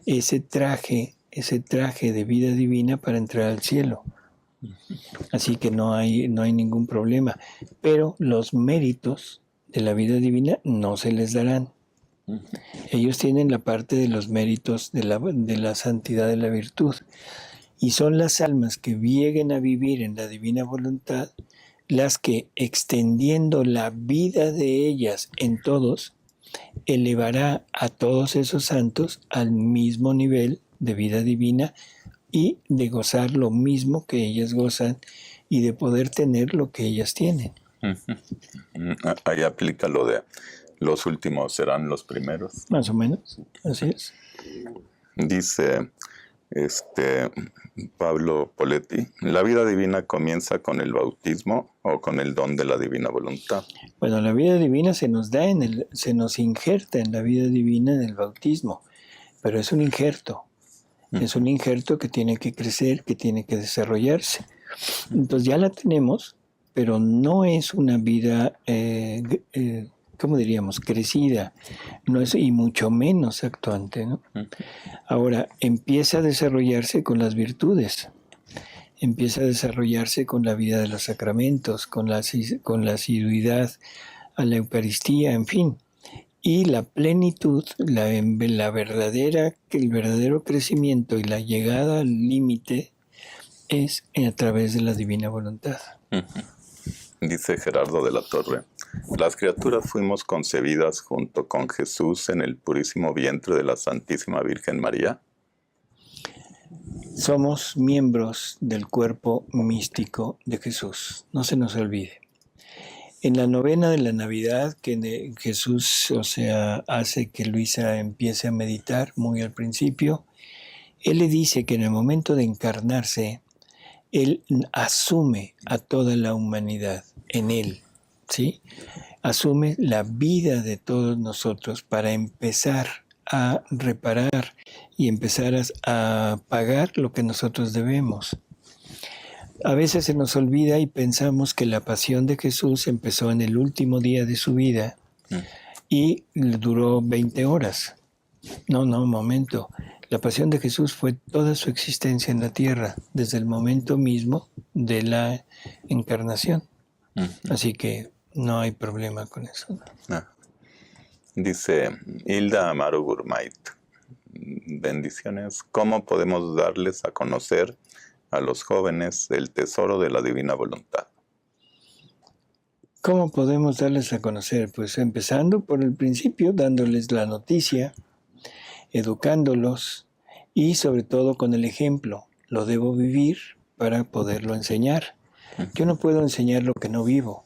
ese traje de vida divina para entrar al cielo. Así que no hay ningún problema. Pero los méritos de la vida divina no se les darán. Ellos tienen la parte de los méritos de la santidad de la virtud. Y son las almas que lleguen a vivir en la divina voluntad las que, extendiendo la vida de ellas en todos, elevará a todos esos santos al mismo nivel de vida divina y de gozar lo mismo que ellas gozan y de poder tener lo que ellas tienen. Ahí aplica lo de los últimos serán los primeros. Más o menos, así es. Dice Pablo Poletti, ¿la vida divina comienza con el bautismo o con el don de la divina voluntad? Bueno, la vida divina se nos da se nos injerta en la vida divina en el bautismo, pero es un injerto. Es un injerto que tiene que crecer, que tiene que desarrollarse. Entonces ya la tenemos, pero no es una vida, ¿cómo diríamos?, crecida, no es, y mucho menos actuante, ¿no? Ahora, empieza a desarrollarse con las virtudes, empieza a desarrollarse con la vida de los sacramentos, con la asiduidad a la Eucaristía, en fin. Y la plenitud, el verdadero crecimiento y la llegada al límite es a través de la divina voluntad. Dice Gerardo de la Torre, las criaturas fuimos concebidas junto con Jesús en el purísimo vientre de la Santísima Virgen María. Somos miembros del cuerpo místico de Jesús, no se nos olvide. En la novena de la Navidad, que Jesús, hace que Luisa empiece a meditar muy al principio, Él le dice que en el momento de encarnarse, Él asume a toda la humanidad en Él, ¿sí? Asume la vida de todos nosotros para empezar a reparar y empezar a pagar lo que nosotros debemos. A veces se nos olvida y pensamos que la pasión de Jesús empezó en el último día de su vida y duró 20 horas. No, momento. La pasión de Jesús fue toda su existencia en la tierra, desde el momento mismo de la encarnación. Así que no hay problema con eso. Dice Hilda Amaro Gurmait, bendiciones. ¿Cómo podemos darles a conocer a los jóvenes el tesoro de la divina voluntad? ¿Cómo podemos darles a conocer? Pues empezando por el principio, dándoles la noticia, educándolos y sobre todo con el ejemplo. Lo debo vivir para poderlo enseñar. Yo no puedo enseñar lo que no vivo.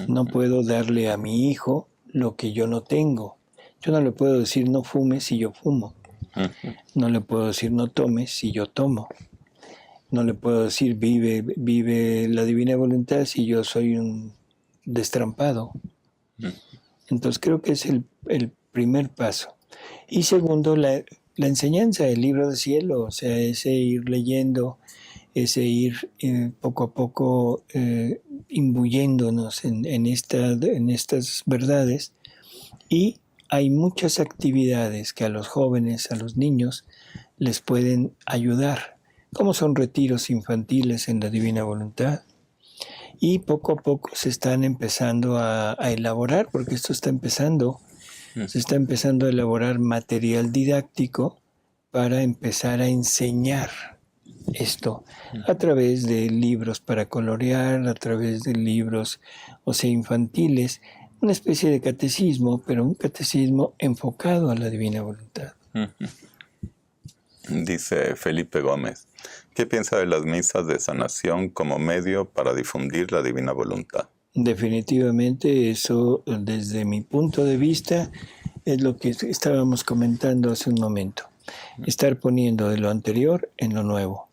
No puedo darle a mi hijo lo que yo no tengo. Yo no le puedo decir no fumes si yo fumo. No le puedo decir no tomes si yo tomo. No le puedo decir vive la divina voluntad si yo soy un destrampado. Entonces creo que es el primer paso. Y segundo, la enseñanza del libro del cielo, ese ir leyendo, ese ir poco a poco imbuyéndonos en estas verdades. Y hay muchas actividades que a los jóvenes, a los niños, les pueden ayudar, como son retiros infantiles en la divina voluntad. Y poco a poco se están empezando a elaborar, porque esto está empezando, se está empezando a elaborar material didáctico para empezar a enseñar esto a través de libros para colorear, a través de libros, infantiles, una especie de catecismo, pero un catecismo enfocado a la divina voluntad. Dice Felipe Gómez, ¿qué piensa de las misas de sanación como medio para difundir la divina voluntad? Definitivamente eso, desde mi punto de vista, es lo que estábamos comentando hace un momento. Estar poniendo de lo anterior en lo nuevo.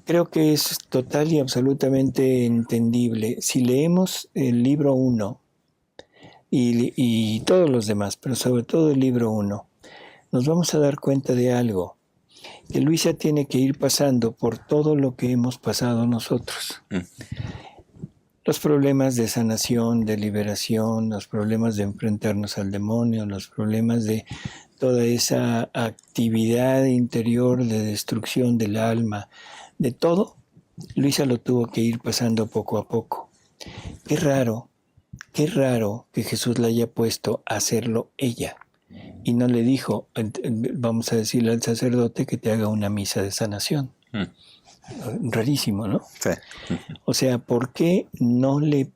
Creo que es total y absolutamente entendible. Si leemos el libro 1 y todos los demás, pero sobre todo el libro 1, nos vamos a dar cuenta de algo. que Luisa tiene que ir pasando por todo lo que hemos pasado nosotros. Los problemas de sanación, de liberación, los problemas de enfrentarnos al demonio, los problemas de toda esa actividad interior de destrucción del alma, de todo, Luisa lo tuvo que ir pasando poco a poco. Qué raro que Jesús la haya puesto a hacerlo ella. Y no le dijo, vamos a decirle al sacerdote que te haga una misa de sanación. Rarísimo, ¿no? Sí. O sea, ¿por qué no le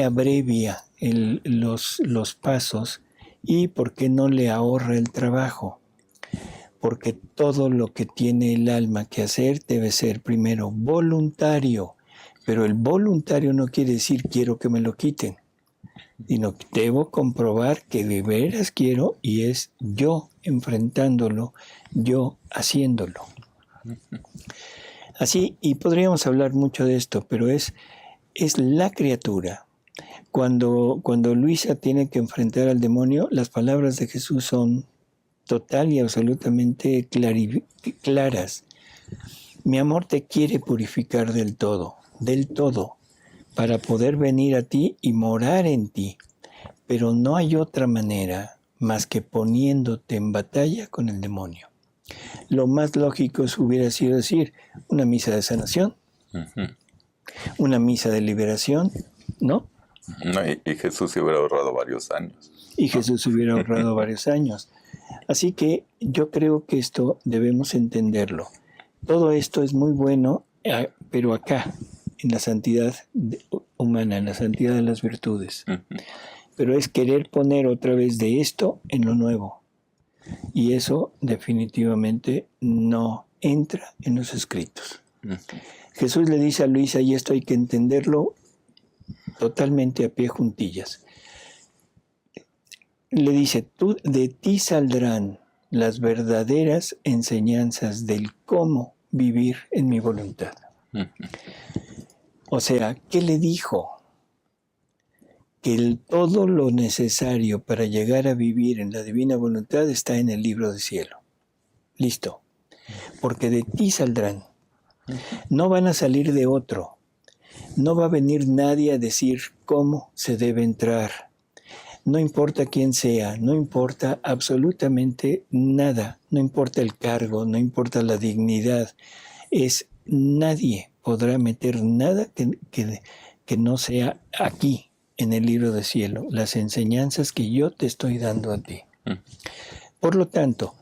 abrevia los pasos y por qué no le ahorra el trabajo? Porque todo lo que tiene el alma que hacer debe ser primero voluntario, pero el voluntario no quiere decir quiero que me lo quiten, sino que debo comprobar que de veras quiero y es yo enfrentándolo, yo haciéndolo. Así, y podríamos hablar mucho de esto, pero es la criatura. Cuando Luisa tiene que enfrentar al demonio, las palabras de Jesús son total y absolutamente claras. Mi amor te quiere purificar del todo, para poder venir a ti y morar en ti. Pero no hay otra manera más que poniéndote en batalla con el demonio. Lo más lógico hubiera sido decir una misa de sanación, una misa de liberación, ¿no? No, y Jesús se hubiera ahorrado varios años. Y Jesús hubiera ahorrado varios años. Así que yo creo que esto debemos entenderlo. Todo esto es muy bueno, pero acá, en la santidad humana, en la santidad de las virtudes. Pero es querer poner otra vez de esto en lo nuevo. Y eso definitivamente no entra en los escritos. Jesús le dice a Luisa, y esto hay que entenderlo totalmente a pie juntillas. Le dice, de ti saldrán las verdaderas enseñanzas del cómo vivir en mi voluntad. O sea, ¿qué le dijo? Que todo lo necesario para llegar a vivir en la divina voluntad está en el libro del cielo. Listo. Porque de ti saldrán. No van a salir de otro. No va a venir nadie a decir cómo se debe entrar. No importa quién sea, no importa absolutamente nada. No importa el cargo, no importa la dignidad. Nadie podrá meter nada que no sea aquí, en el libro del cielo, las enseñanzas que yo te estoy dando a ti. Por lo tanto,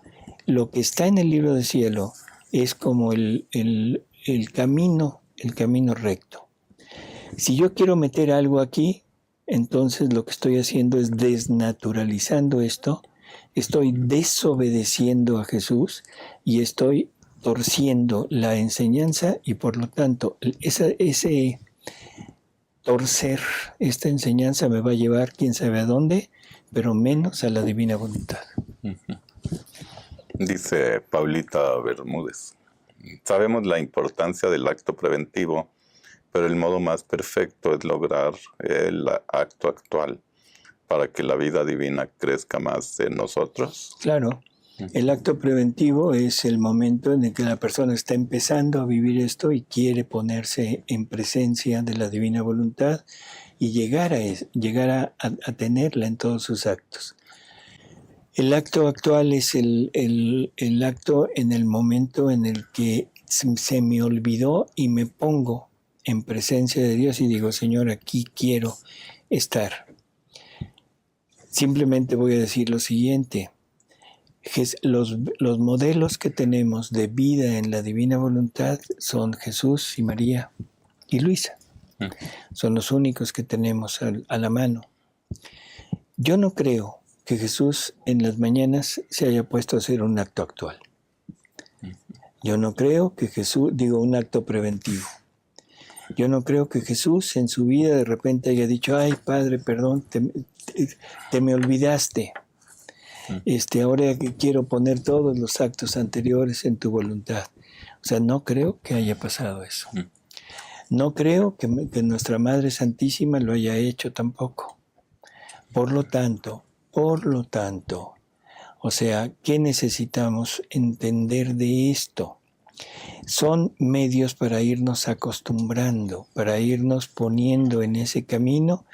lo que está en el libro del cielo es como el camino recto. Si yo quiero meter algo aquí, entonces lo que estoy haciendo es desnaturalizando esto, estoy desobedeciendo a Jesús y estoy torciendo la enseñanza y por lo tanto ese torcer esta enseñanza me va a llevar quién sabe a dónde, pero menos a la divina voluntad. Dice Paulita Bermúdez, sabemos la importancia del acto preventivo, pero el modo más perfecto es lograr el acto actual para que la vida divina crezca más en nosotros. Claro. El acto preventivo es el momento en el que la persona está empezando a vivir esto y quiere ponerse en presencia de la divina voluntad y llegar a tenerla en todos sus actos. El acto actual es el acto en el momento en el que se me olvidó y me pongo en presencia de Dios y digo, Señor, aquí quiero estar. Simplemente voy a decir lo siguiente. Los modelos que tenemos de vida en la divina voluntad son Jesús y María y Luisa. Son los únicos que tenemos a la mano. Yo no creo que Jesús en las mañanas se haya puesto a hacer un acto actual. Yo no creo que un acto preventivo. Yo no creo que Jesús en su vida de repente haya dicho, ay Padre, perdón, te me olvidaste. Ahora que quiero poner todos los actos anteriores en tu voluntad. O sea, no creo que haya pasado eso. No creo que nuestra Madre Santísima lo haya hecho tampoco. Por lo tanto, O sea, ¿qué necesitamos entender de esto? Son medios para irnos acostumbrando, para irnos poniendo en ese camino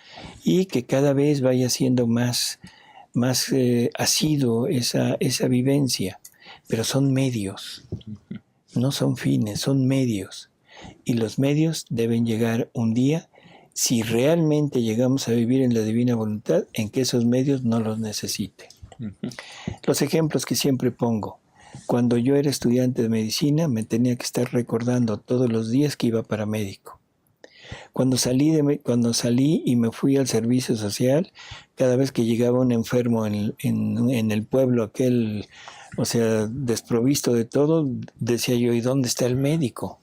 y que cada vez vaya siendo más asiduo esa vivencia. Pero son medios, no son fines, son medios. Y los medios deben llegar un día, si realmente llegamos a vivir en la divina voluntad, en que esos medios no los necesite. Los ejemplos que siempre pongo. Cuando yo era estudiante de medicina, me tenía que estar recordando todos los días que iba para médico. Cuando salí y me fui al servicio social, cada vez que llegaba un enfermo en el pueblo aquel, o sea, desprovisto de todo, decía yo, ¿y dónde está el médico?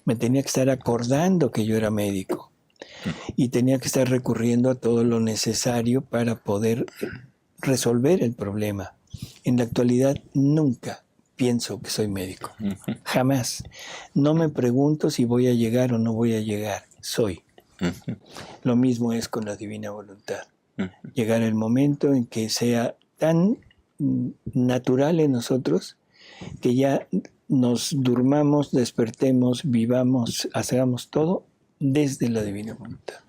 Me tenía que estar acordando que yo era médico y tenía que estar recurriendo a todo lo necesario para poder resolver el problema. En la actualidad nunca pienso que soy médico. Jamás. No me pregunto si voy a llegar o no voy a llegar. Soy. Lo mismo es con la divina voluntad. Llegar el momento en que sea tan natural en nosotros que ya nos durmamos, despertemos, vivamos, hagamos todo desde la divina voluntad.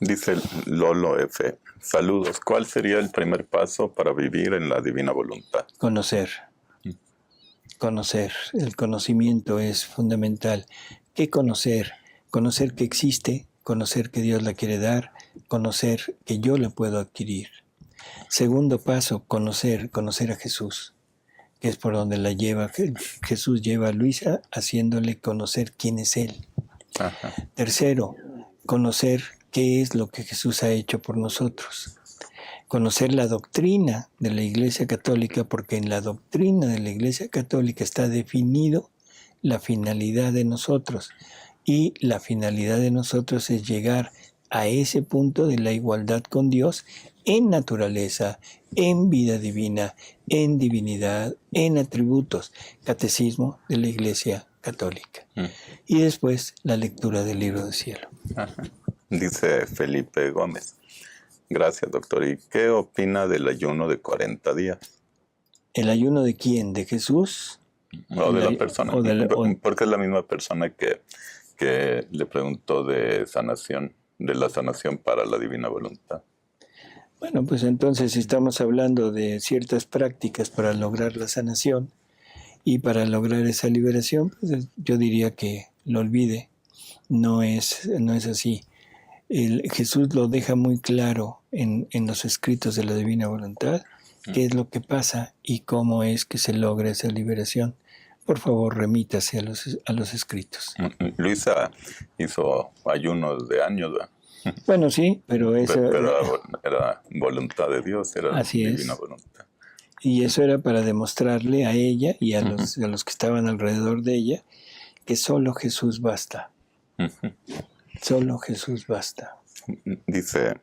Dice Lolo F. Saludos. ¿Cuál sería el primer paso para vivir en la divina voluntad? Conocer. Conocer. El conocimiento es fundamental. ¿Qué conocer? Conocer que existe, conocer que Dios la quiere dar, conocer que yo la puedo adquirir. Segundo paso, conocer a Jesús, que es por donde la lleva. Jesús lleva a Luisa haciéndole conocer quién es Él. Ajá. Tercero, conocer qué es lo que Jesús ha hecho por nosotros. Conocer la doctrina de la Iglesia Católica, porque en la doctrina de la Iglesia Católica está definido la finalidad de nosotros. Y la finalidad de nosotros es llegar a ese punto de la igualdad con Dios en naturaleza, en vida divina, en divinidad, en atributos. Catecismo de la Iglesia Católica. Y después la lectura del Libro del Cielo. Ajá. Dice Felipe Gómez. Gracias, doctor. ¿Y qué opina del ayuno de 40 días? ¿El ayuno de quién? ¿De Jesús? O de la persona. Porque es la misma persona que le preguntó de sanación, de la sanación para la divina voluntad. Bueno, pues entonces si estamos hablando de ciertas prácticas para lograr la sanación y para lograr esa liberación, pues yo diría que lo olvide. No es así. Jesús lo deja muy claro en los escritos de la divina voluntad, qué es lo que pasa y cómo es que se logra esa liberación. Por favor, remítase a los escritos. Luisa hizo ayunos de años, ¿verdad? Bueno, sí, pero eso... Pero era voluntad de Dios, era divina voluntad. Y eso era para demostrarle a ella y a los que estaban alrededor de ella que solo Jesús basta. Solo Jesús basta. Dice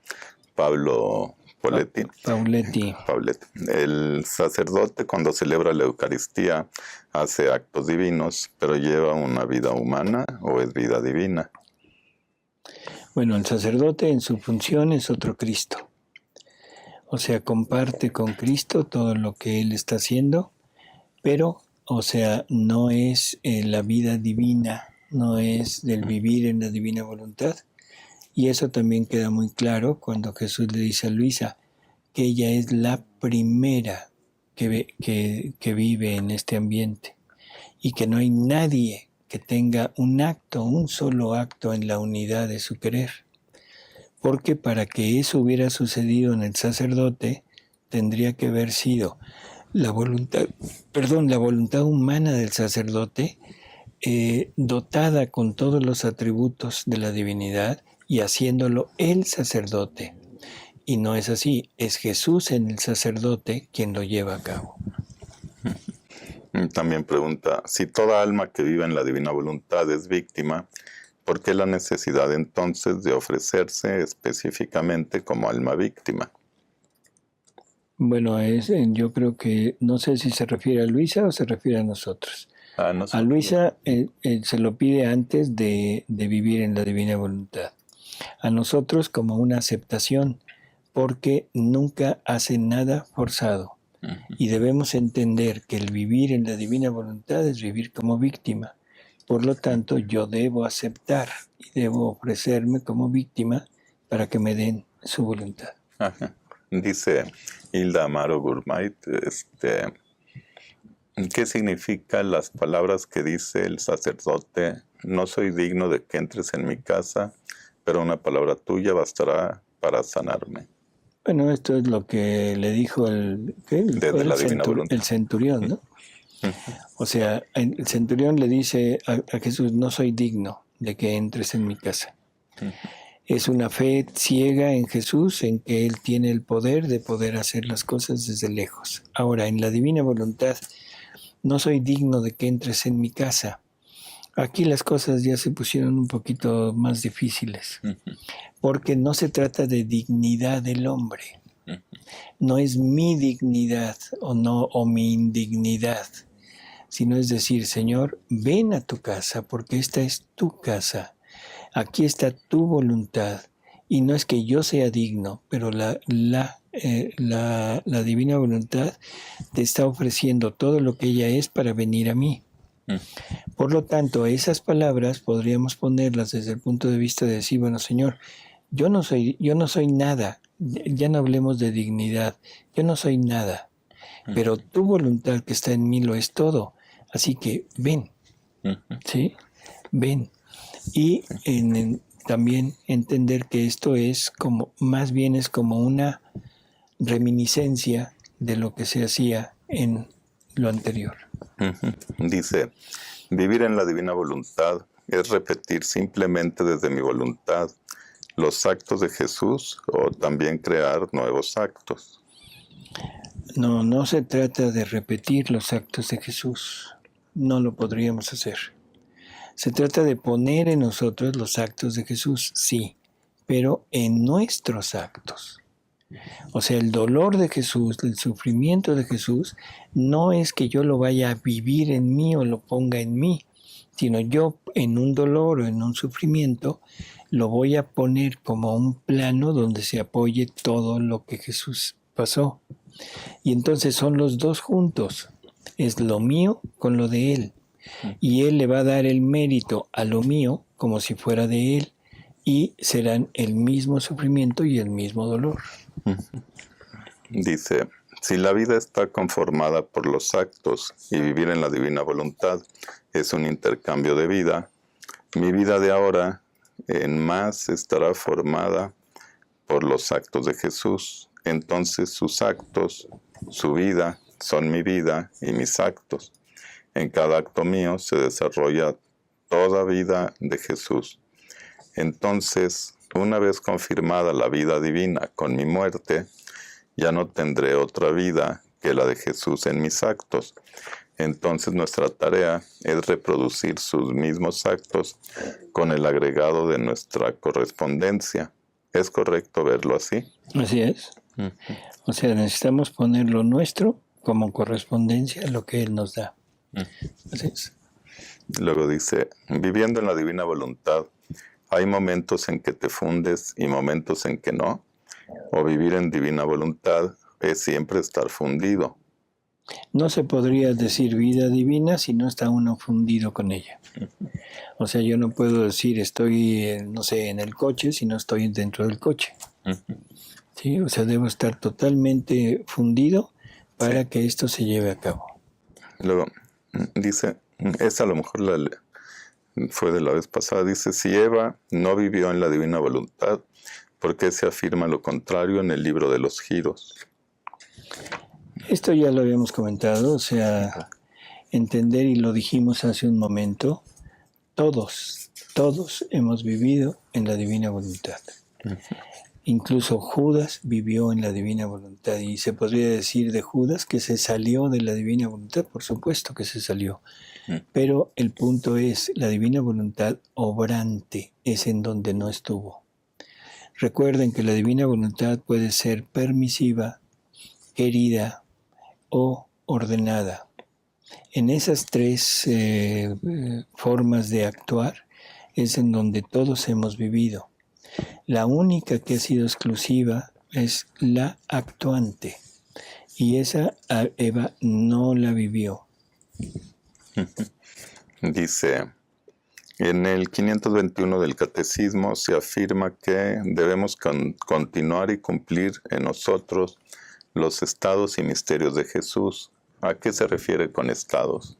Pablo Pauletti. El sacerdote cuando celebra la Eucaristía hace actos divinos, pero lleva una vida humana o es vida divina. Bueno, el sacerdote en su función es otro Cristo. O sea, comparte con Cristo todo lo que Él está haciendo, pero, o sea, no es la vida divina, no es del vivir en la divina voluntad. Y eso también queda muy claro cuando Jesús le dice a Luisa que ella es la primera que vive en este ambiente y que no hay nadie que tenga un solo acto en la unidad de su querer. Porque para que eso hubiera sucedido en el sacerdote, tendría que haber sido la voluntad humana del sacerdote, dotada con todos los atributos de la divinidad y haciéndolo el sacerdote. Y no es así, es Jesús en el sacerdote quien lo lleva a cabo. También pregunta, si toda alma que vive en la divina voluntad es víctima, ¿por qué la necesidad entonces de ofrecerse específicamente como alma víctima? Bueno, yo creo que, no sé si se refiere a Luisa o se refiere a nosotros. A Luisa se lo pide antes de vivir en la divina voluntad. A nosotros como una aceptación, porque nunca hace nada forzado. Y debemos entender que el vivir en la divina voluntad es vivir como víctima. Por lo tanto, yo debo aceptar y debo ofrecerme como víctima para que me den su voluntad. Ajá. Dice Hilda Amaro Gurmait, ¿qué significan las palabras que dice el sacerdote? No soy digno de que entres en mi casa, pero una palabra tuya bastará para sanarme. Bueno, esto es lo que le dijo el centurión, ¿no? O sea, el centurión le dice a Jesús, no soy digno de que entres en mi casa. Es una fe ciega en Jesús, en que Él tiene el poder de poder hacer las cosas desde lejos. Ahora, en la divina voluntad, no soy digno de que entres en mi casa. Aquí las cosas ya se pusieron un poquito más difíciles, porque no se trata de dignidad del hombre. No es mi dignidad o mi indignidad, sino es decir, Señor, ven a tu casa, porque esta es tu casa. Aquí está tu voluntad. Y no es que yo sea digno, pero la divina voluntad te está ofreciendo todo lo que ella es para venir a mí. Por lo tanto, esas palabras podríamos ponerlas desde el punto de vista de decir, bueno, Señor, yo no soy nada. Ya no hablemos de dignidad. Yo no soy nada. Pero tu voluntad que está en mí lo es todo. Así que ven. ¿Sí? Ven. Y también entender que esto es como, más bien es como una reminiscencia de lo que se hacía en lo anterior. Dice, vivir en la divina voluntad es repetir simplemente desde mi voluntad los actos de Jesús o también crear nuevos actos. No se trata de repetir los actos de Jesús. No lo podríamos hacer. Se trata de poner en nosotros los actos de Jesús, sí, pero en nuestros actos. O sea, el dolor de Jesús, el sufrimiento de Jesús, no es que yo lo vaya a vivir en mí o lo ponga en mí, sino yo en un dolor o en un sufrimiento lo voy a poner como un plano donde se apoye todo lo que Jesús pasó. Y entonces son los dos juntos. Es lo mío con lo de Él. Y Él le va a dar el mérito a lo mío como si fuera de Él. Y serán el mismo sufrimiento y el mismo dolor. Dice, si la vida está conformada por los actos y vivir en la divina voluntad es un intercambio de vida, mi vida de ahora en más estará formada por los actos de Jesús. Entonces sus actos, su vida, son mi vida y mis actos. En cada acto mío se desarrolla toda vida de Jesús. Entonces, una vez confirmada la vida divina con mi muerte, ya no tendré otra vida que la de Jesús en mis actos. Entonces nuestra tarea es reproducir sus mismos actos con el agregado de nuestra correspondencia. ¿Es correcto verlo así? Así es. O sea, necesitamos poner lo nuestro como correspondencia a lo que Él nos da. Así es. Luego dice, viviendo en la divina voluntad, ¿hay momentos en que te fundes y momentos en que no? ¿O vivir en divina voluntad es siempre estar fundido? No se podría decir vida divina si no está uno fundido con ella. O sea, yo no puedo decir estoy, no sé, en el coche si no estoy dentro del coche. ¿Sí? O sea, debo estar totalmente fundido para que esto se lleve a cabo. Luego dice, esa a lo mejor fue de la vez pasada, dice, si Eva no vivió en la divina voluntad, ¿por qué se afirma lo contrario en el libro de los giros? Esto ya lo habíamos comentado, o sea, entender, y lo dijimos hace un momento, todos hemos vivido en la divina voluntad. Incluso Judas vivió en la divina voluntad, y se podría decir de Judas que se salió de la divina voluntad, por supuesto que se salió. Pero el punto es, la divina voluntad obrante es en donde no estuvo. Recuerden que la divina voluntad puede ser permisiva, querida o ordenada. En esas tres formas de actuar es en donde todos hemos vivido. La única que ha sido exclusiva es la actuante. Y esa Eva no la vivió. Dice, en el 521 del Catecismo se afirma que debemos continuar y cumplir en nosotros los estados y misterios de Jesús. ¿A qué se refiere con estados?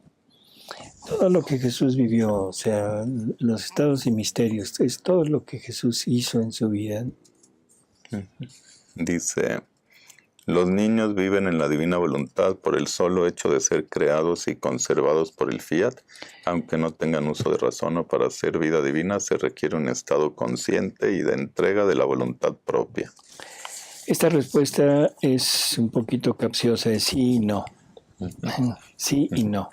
Todo lo que Jesús vivió, o sea, los estados y misterios, es todo lo que Jesús hizo en su vida. Dice, los niños viven en la divina voluntad por el solo hecho de ser creados y conservados por el fiat. Aunque no tengan uso de razón o para hacer vida divina, se requiere un estado consciente y de entrega de la voluntad propia. Esta respuesta es un poquito capciosa, es sí y no. Sí y no.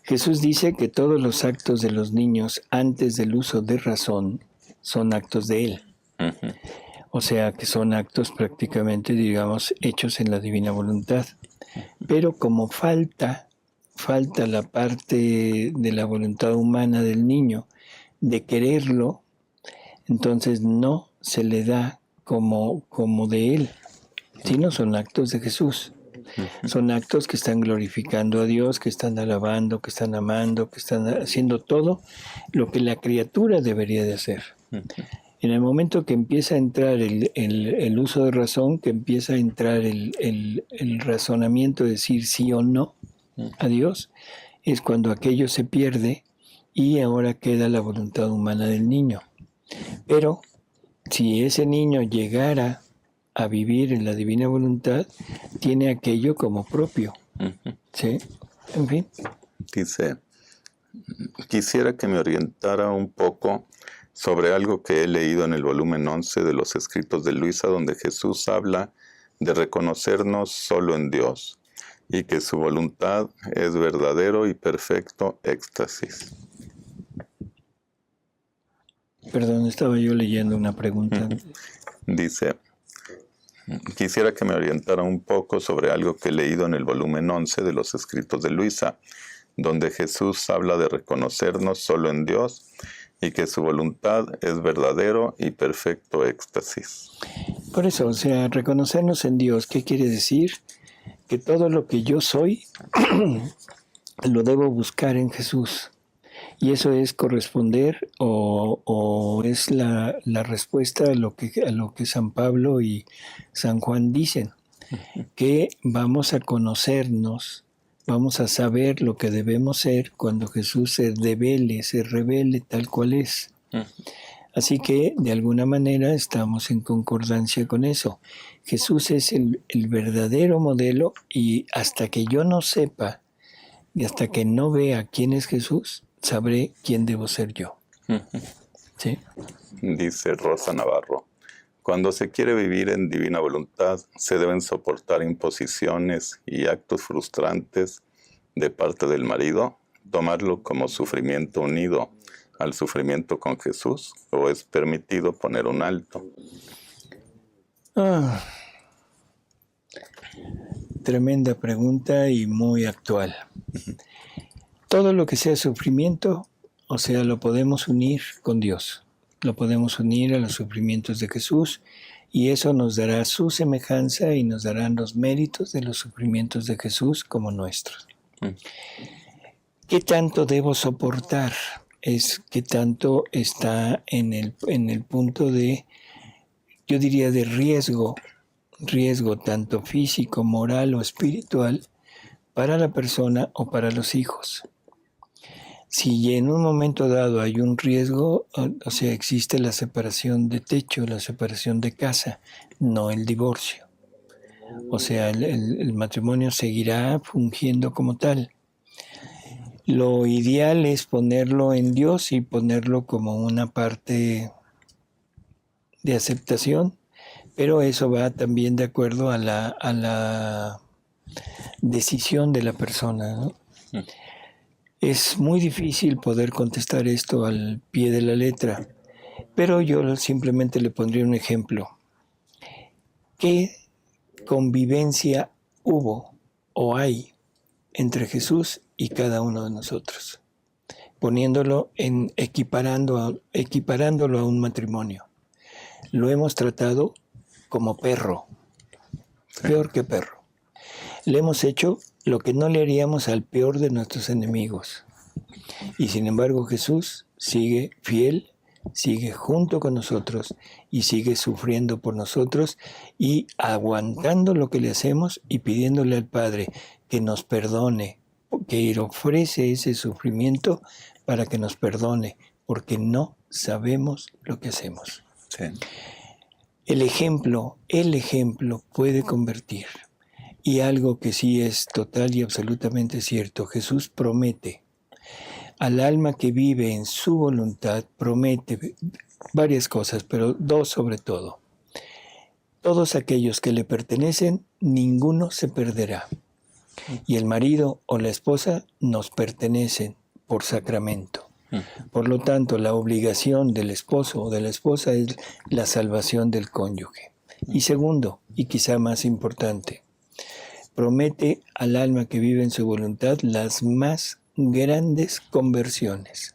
Jesús dice que todos los actos de los niños antes del uso de razón son actos de Él. O sea, que son actos prácticamente, digamos, hechos en la divina voluntad. Pero como falta la parte de la voluntad humana del niño de quererlo, entonces no se le da como de Él, sino son actos de Jesús. Son actos que están glorificando a Dios, que están alabando, que están amando, que están haciendo todo lo que la criatura debería de hacer. En el momento que empieza a entrar el uso de razón, que empieza a entrar el razonamiento de decir sí o no a Dios, es cuando aquello se pierde y ahora queda la voluntad humana del niño. Pero si ese niño llegara a vivir en la divina voluntad, tiene aquello como propio. ¿Sí? En fin. Dice, quisiera que me orientara un poco sobre algo que he leído en el volumen 11 de los escritos de Luisa, donde Jesús habla de reconocernos solo en Dios y que su voluntad es verdadero y perfecto éxtasis. Perdón, estaba yo leyendo una pregunta. Dice, quisiera que me orientara un poco sobre algo que he leído en el volumen 11 de los escritos de Luisa, donde Jesús habla de reconocernos solo en Dios y que su voluntad es verdadero y perfecto éxtasis. Por eso, o sea, reconocernos en Dios, ¿qué quiere decir? Que todo lo que yo soy lo debo buscar en Jesús. Y eso es corresponder o es la respuesta a lo que San Pablo y San Juan dicen, que vamos a conocernos, vamos a saber lo que debemos ser cuando Jesús se revele tal cual es. Así que de alguna manera estamos en concordancia con eso. Jesús es el verdadero modelo y hasta que yo no sepa y hasta que no vea quién es Jesús, sabré quién debo ser yo. ¿Sí? Dice Rosa Navarro, cuando se quiere vivir en divina voluntad, se deben soportar imposiciones y actos frustrantes de parte del marido, tomarlo como sufrimiento unido al sufrimiento con Jesús, o es permitido poner un alto. Tremenda pregunta y muy actual. Todo lo que sea sufrimiento, o sea, lo podemos unir con Dios. Lo podemos unir a los sufrimientos de Jesús y eso nos dará su semejanza y nos darán los méritos de los sufrimientos de Jesús como nuestros. ¿Qué tanto debo soportar? Es qué tanto está en el punto de, yo diría, de riesgo tanto físico, moral o espiritual para la persona o para los hijos. Si en un momento dado hay un riesgo, o sea, existe la separación de techo, la separación de casa, no el divorcio. O sea, el matrimonio seguirá fungiendo como tal. Lo ideal es ponerlo en Dios y ponerlo como una parte de aceptación, pero eso va también de acuerdo a la decisión de la persona, ¿no? Es muy difícil poder contestar esto al pie de la letra, pero yo simplemente le pondría un ejemplo. ¿Qué convivencia hubo o hay entre Jesús y cada uno de nosotros? Poniéndolo equiparándolo a un matrimonio. ¿Lo hemos tratado como perro, peor que perro. Le hemos hecho lo que no le haríamos al peor de nuestros enemigos. Y sin embargo Jesús sigue fiel, sigue junto con nosotros y sigue sufriendo por nosotros y aguantando lo que le hacemos y pidiéndole al Padre que nos perdone, que ofrece ese sufrimiento para que nos perdone, porque no sabemos lo que hacemos. Sí. El ejemplo puede convertir. Y algo que sí es total y absolutamente cierto, Jesús promete al alma que vive en su voluntad, promete varias cosas, pero dos sobre todo. Todos aquellos que le pertenecen, ninguno se perderá. Y el marido o la esposa nos pertenecen por sacramento. Por lo tanto, la obligación del esposo o de la esposa es la salvación del cónyuge. Y segundo, y quizá más importante, promete al alma que vive en su voluntad las más grandes conversiones.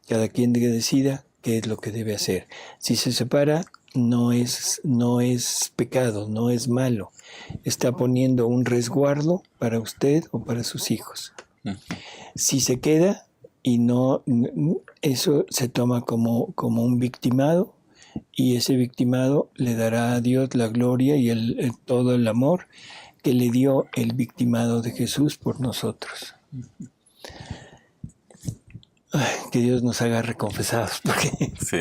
Cada quien decida qué es lo que debe hacer. Si se separa, no es pecado, no es malo. Está poniendo un resguardo para usted o para sus hijos. Si se queda y no, eso se toma como un victimado, y ese victimado le dará a Dios la gloria y todo el amor que le dio el victimado de Jesús por nosotros. Ay, que Dios nos haga reconfesados. Porque... Sí.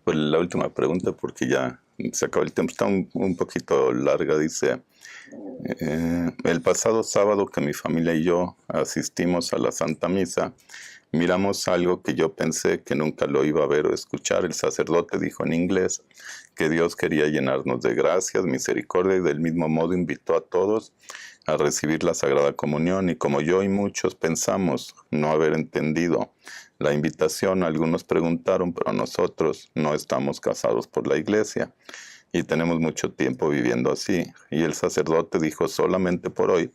Pues la última pregunta, porque ya se acabó el tiempo, está un poquito larga. Dice, el pasado sábado que mi familia y yo asistimos a la Santa Misa, miramos algo que yo pensé que nunca lo iba a ver o escuchar. El sacerdote dijo en inglés que Dios quería llenarnos de gracias, misericordia, y del mismo modo invitó a todos a recibir la Sagrada Comunión. Y como yo y muchos pensamos no haber entendido la invitación, algunos preguntaron, pero nosotros no estamos casados por la Iglesia y tenemos mucho tiempo viviendo así. Y el sacerdote dijo, solamente por hoy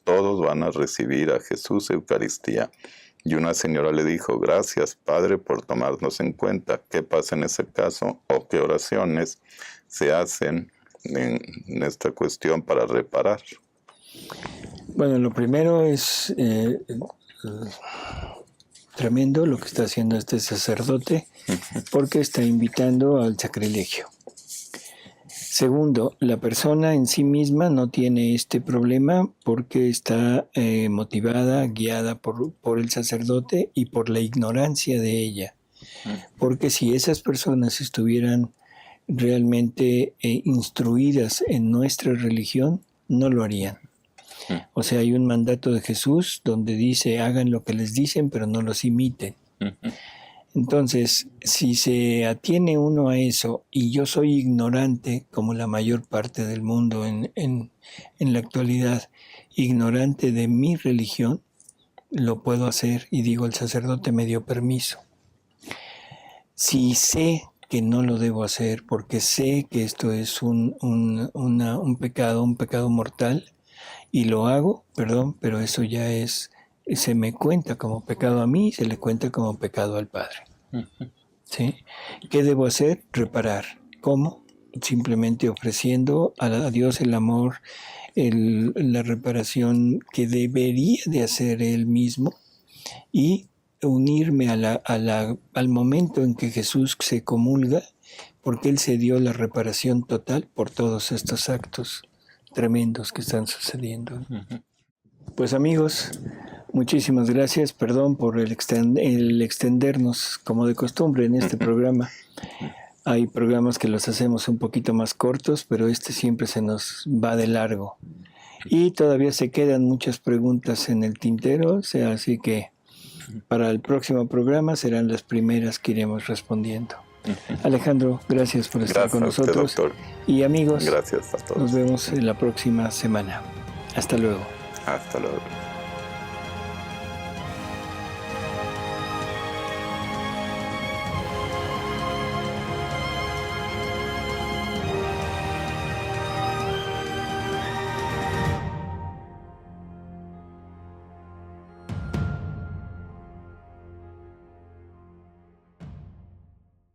todos van a recibir a Jesús Eucaristía. Y una señora le dijo, gracias, Padre, por tomarnos en cuenta. ¿Qué pasa en ese caso? ¿O qué oraciones se hacen en esta cuestión para reparar? Bueno, lo primero es tremendo lo que está haciendo este sacerdote, porque está invitando al sacrilegio. Segundo, la persona en sí misma no tiene este problema porque está motivada, guiada por el sacerdote y por la ignorancia de ella. Porque si esas personas estuvieran realmente instruidas en nuestra religión, no lo harían. O sea, hay un mandato de Jesús donde dice, hagan lo que les dicen, pero no los imiten. Entonces, si se atiene uno a eso, y yo soy ignorante, como la mayor parte del mundo en la actualidad, ignorante de mi religión, lo puedo hacer y digo, el sacerdote me dio permiso. Si sé que no lo debo hacer porque sé que esto es un pecado mortal, y lo hago, perdón, pero eso ya se me cuenta como pecado a mí y se le cuenta como pecado al Padre. ¿Sí? ¿Qué debo hacer? Reparar. ¿Cómo? Simplemente ofreciendo a Dios el amor, la reparación que debería de hacer Él mismo y unirme al momento en que Jesús se comulga, porque Él se dio la reparación total por todos estos actos tremendos que están sucediendo. Pues amigos, muchísimas gracias, perdón por el extendernos como de costumbre en este programa. Hay programas que los hacemos un poquito más cortos, pero este siempre se nos va de largo. Y todavía se quedan muchas preguntas en el tintero, o sea, así que para el próximo programa serán las primeras que iremos respondiendo. Alejandro, gracias por estar con nosotros. Doctor. Y amigos, gracias a todos. Nos vemos en la próxima semana. Hasta luego. Hasta luego.